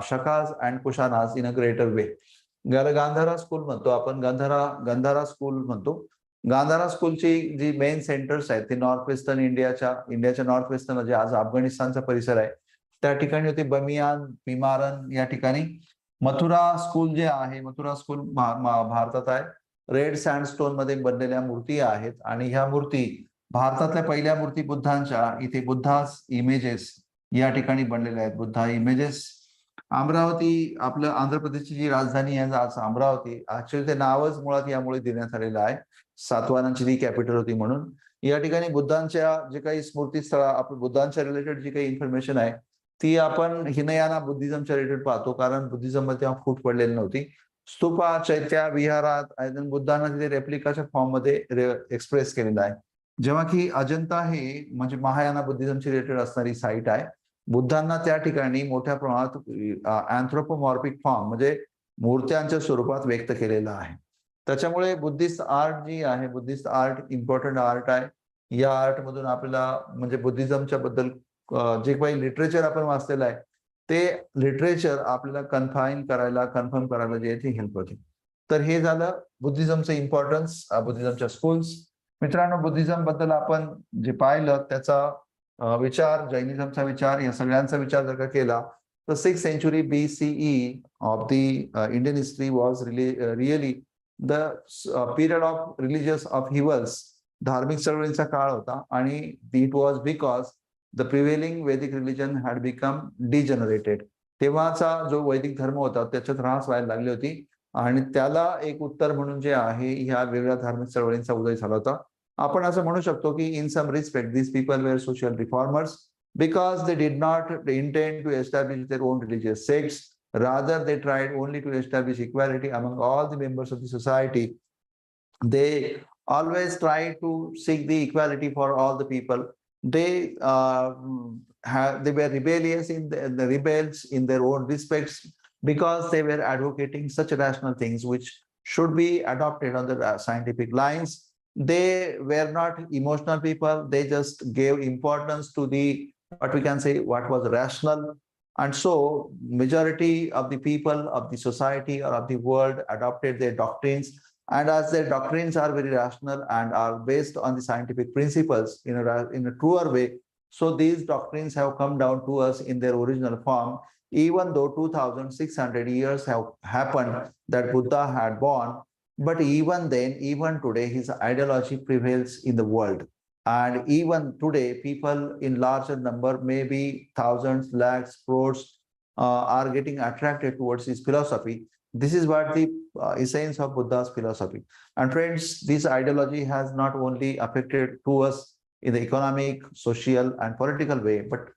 Shakas and Kushanas in a greater way. Gandhara school म्हणतो आपण, गांधारा स्कूल म्हणतो. गांधारा स्कूलची जी मेन सेंटर्स आहेत ते नॉर्थ वेस्टर्न इंडियाच्या नॉर्थ वेस्टर्न, जे आज अफगाणिस्तानचा परिसर आहे त्या ठिकाणी होते. बमियान, पिमारन या ठिकाणी. मथुरा स्कूल जे आहे, मथुरा स्कूल भारतात आहे. रेड सँडस्टोन मध्ये बनलेल्या मूर्ती आहेत आणि ह्या मूर्ती भारतातल्या पहिल्या मूर्ती बुद्धांच्या इथे बुद्धास इमेजेस या ठिकाणी बनलेल्या आहेत. बुद्धा इमेजेस. अमरावती, आपलं आंध्र प्रदेशची जी राजधानी आहे आज अमरावती, ऍक्च्युअली ते नावच मुळात यामुळे देण्यात आलेलं आहे, सातवाहनांची ती कॅपिटल होती म्हणून. या ठिकाणी बुद्धांच्या जे काही स्मृतीस्थळ, आपण बुद्धांच्या रिलेटेड जी काही इन्फॉर्मेशन आहे ती आपण हिनयाना बुद्धिझमच्या रिलेटेड पाहतो, कारण बुद्धिझम मध्ये तेव्हा फूट पडलेली नव्हती. स्तूपा, चैत्या, विहारात बुद्धांना तिथे रेप्लिकाच्या फॉर्म मध्ये एक्सप्रेस केलेलं आहे. जेव्हा की अजंता हे म्हणजे महायाना बुद्धिझमची रिलेटेड असणारी साईट आहे. बुद्धांना त्या ठिकाणी मोठ्या प्रमाणात अँथ्रोपोमॉर्फिक फॉर्म म्हणजे मूर्त्यांच्या स्वरूपात व्यक्त केलेलं आहे. त्याच्यामुळे बुद्धिस्ट आर्ट जी आहे, बुद्धिस्ट आर्ट इम्पॉर्टंट आर्ट आहे. या आर्ट मधून आपल्याला म्हणजे बुद्धिझमच्या बद्दल जे काही लिटरेचर आपण वाचलेलं आहे ते लिटरेचर आपल्याला कन्फर्म करायला जे आहे ते हेल्प होते. तर हे झालं बुद्धिझमचं इम्पॉर्टन्स, बुद्धिझमच्या स्कूल्स. मित्रांनो, बुद्धिझम बद्दल आपण जे पाहिलं त्याचा विचार, जैनिझमचा विचार, या सगळ्यांचा विचार जर का केला तर 6th century BCE of the Indian history was really the period of religious upheavals. धार्मिक चळवळींचा काळ होता आणि it was because the prevailing Vedic religion had become degenerated. तेव्हाचा जो वैदिक धर्म होता त्याच्यात ऱ्हास व्हायला लागली होती आणि त्याला एक उत्तर म्हणून जे आहे ह्या वेगळ्या धार्मिक चळवळींचा उदय झाला होता. आपण असं म्हणू शकतो की in some respect these people were social reformers because they did not intend to establish their own religious sects. Rather, they tried only to establish equality among all the members of the society. They always tried to seek the equality for all the people. They were rebellious the rebels in their own respects because they were advocating such rational things which should be adopted on the scientific lines. They were not emotional people. They just gave importance to the what we can say what was rational, and so majority of the people of the society or of the world adopted their doctrines, and as their doctrines are very rational and are based on the scientific principles in a truer way, So these doctrines have come down to us in their original form, even though 2600 years have happened that Buddha had born. But even then, even today, his ideology prevails in the world. And even today, people in larger number, maybe thousands, lakhs, crores, are getting attracted towards his philosophy. This is what the essence of Buddha's philosophy. And friends, this ideology has not only affected to us in the economic, social, and political way, but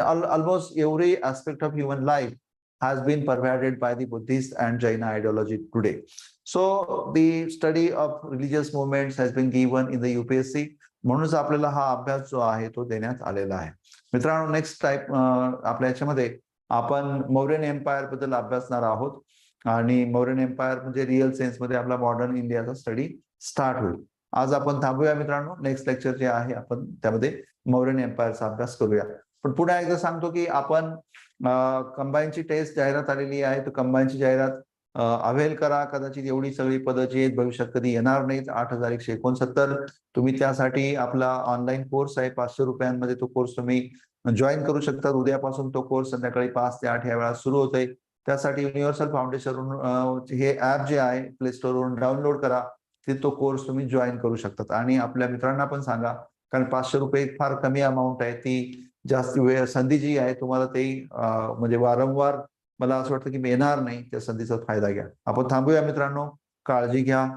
almost every aspect of human life has been pervaded by the Buddhist and Jaina ideology today. So the study of religious movements has been given in the UPSC. म्हणूनच आपल्याला हा अभ्यास जो आहे तो देण्यात आलेला आहे. मित्रांनो, नेक्स्ट टाइप आपल्या याच्यामध्ये आपण मौर्यन एम्पायर बद्दल अभ्यासणार आहोत. आणि मौर्यन एम्पायर म्हणजे रिअल सेन्स मध्ये आपला मॉडर्न इंडियाचा स्टडी स्टार्ट होईल. आज आपण थांबूया मित्रांनो. नेक्स्ट लेक्चर जे आहे आपण त्यामध्ये मौर्यन एम्पायरचा अभ्यास करूया. पण पुन्हा एकदा सांगतो की आपण कंबाईनची टेस्ट जाहिरात आलेली आहे. तर कंबाईनची जाहिरात अवेल करा. कदाचित एवढी सगळी पदं जी आहेत भविष्यात कधी येणार नाहीत. 8169. तुम्ही त्यासाठी आपला ऑनलाईन कोर्स आहे, 500 रुपयांमध्ये तो कोर्स तुम्ही जॉईन करू शकता. उद्यापासून तो कोर्स संध्याकाळी 5 ते 8 या वेळा सुरू होतोय. त्यासाठी युनिव्हर्सल फाउंडेशनवरून हे ऍप जे आहे प्ले स्टोरवरून डाउनलोड करा. ते तो कोर्स तुम्ही जॉईन करू शकतात. आणि आपल्या मित्रांना पण सांगा, कारण 500 रुपये फार कमी अमाऊंट आहे. ती जास्त वेळ संधी जी आहे तुम्हाला ते म्हणजे वारंवार मला असं वाटतं की मिळणार नाही. त्या संधीचा फायदा घ्या. आपण थांबूया मित्रांनो. काळजी घ्या.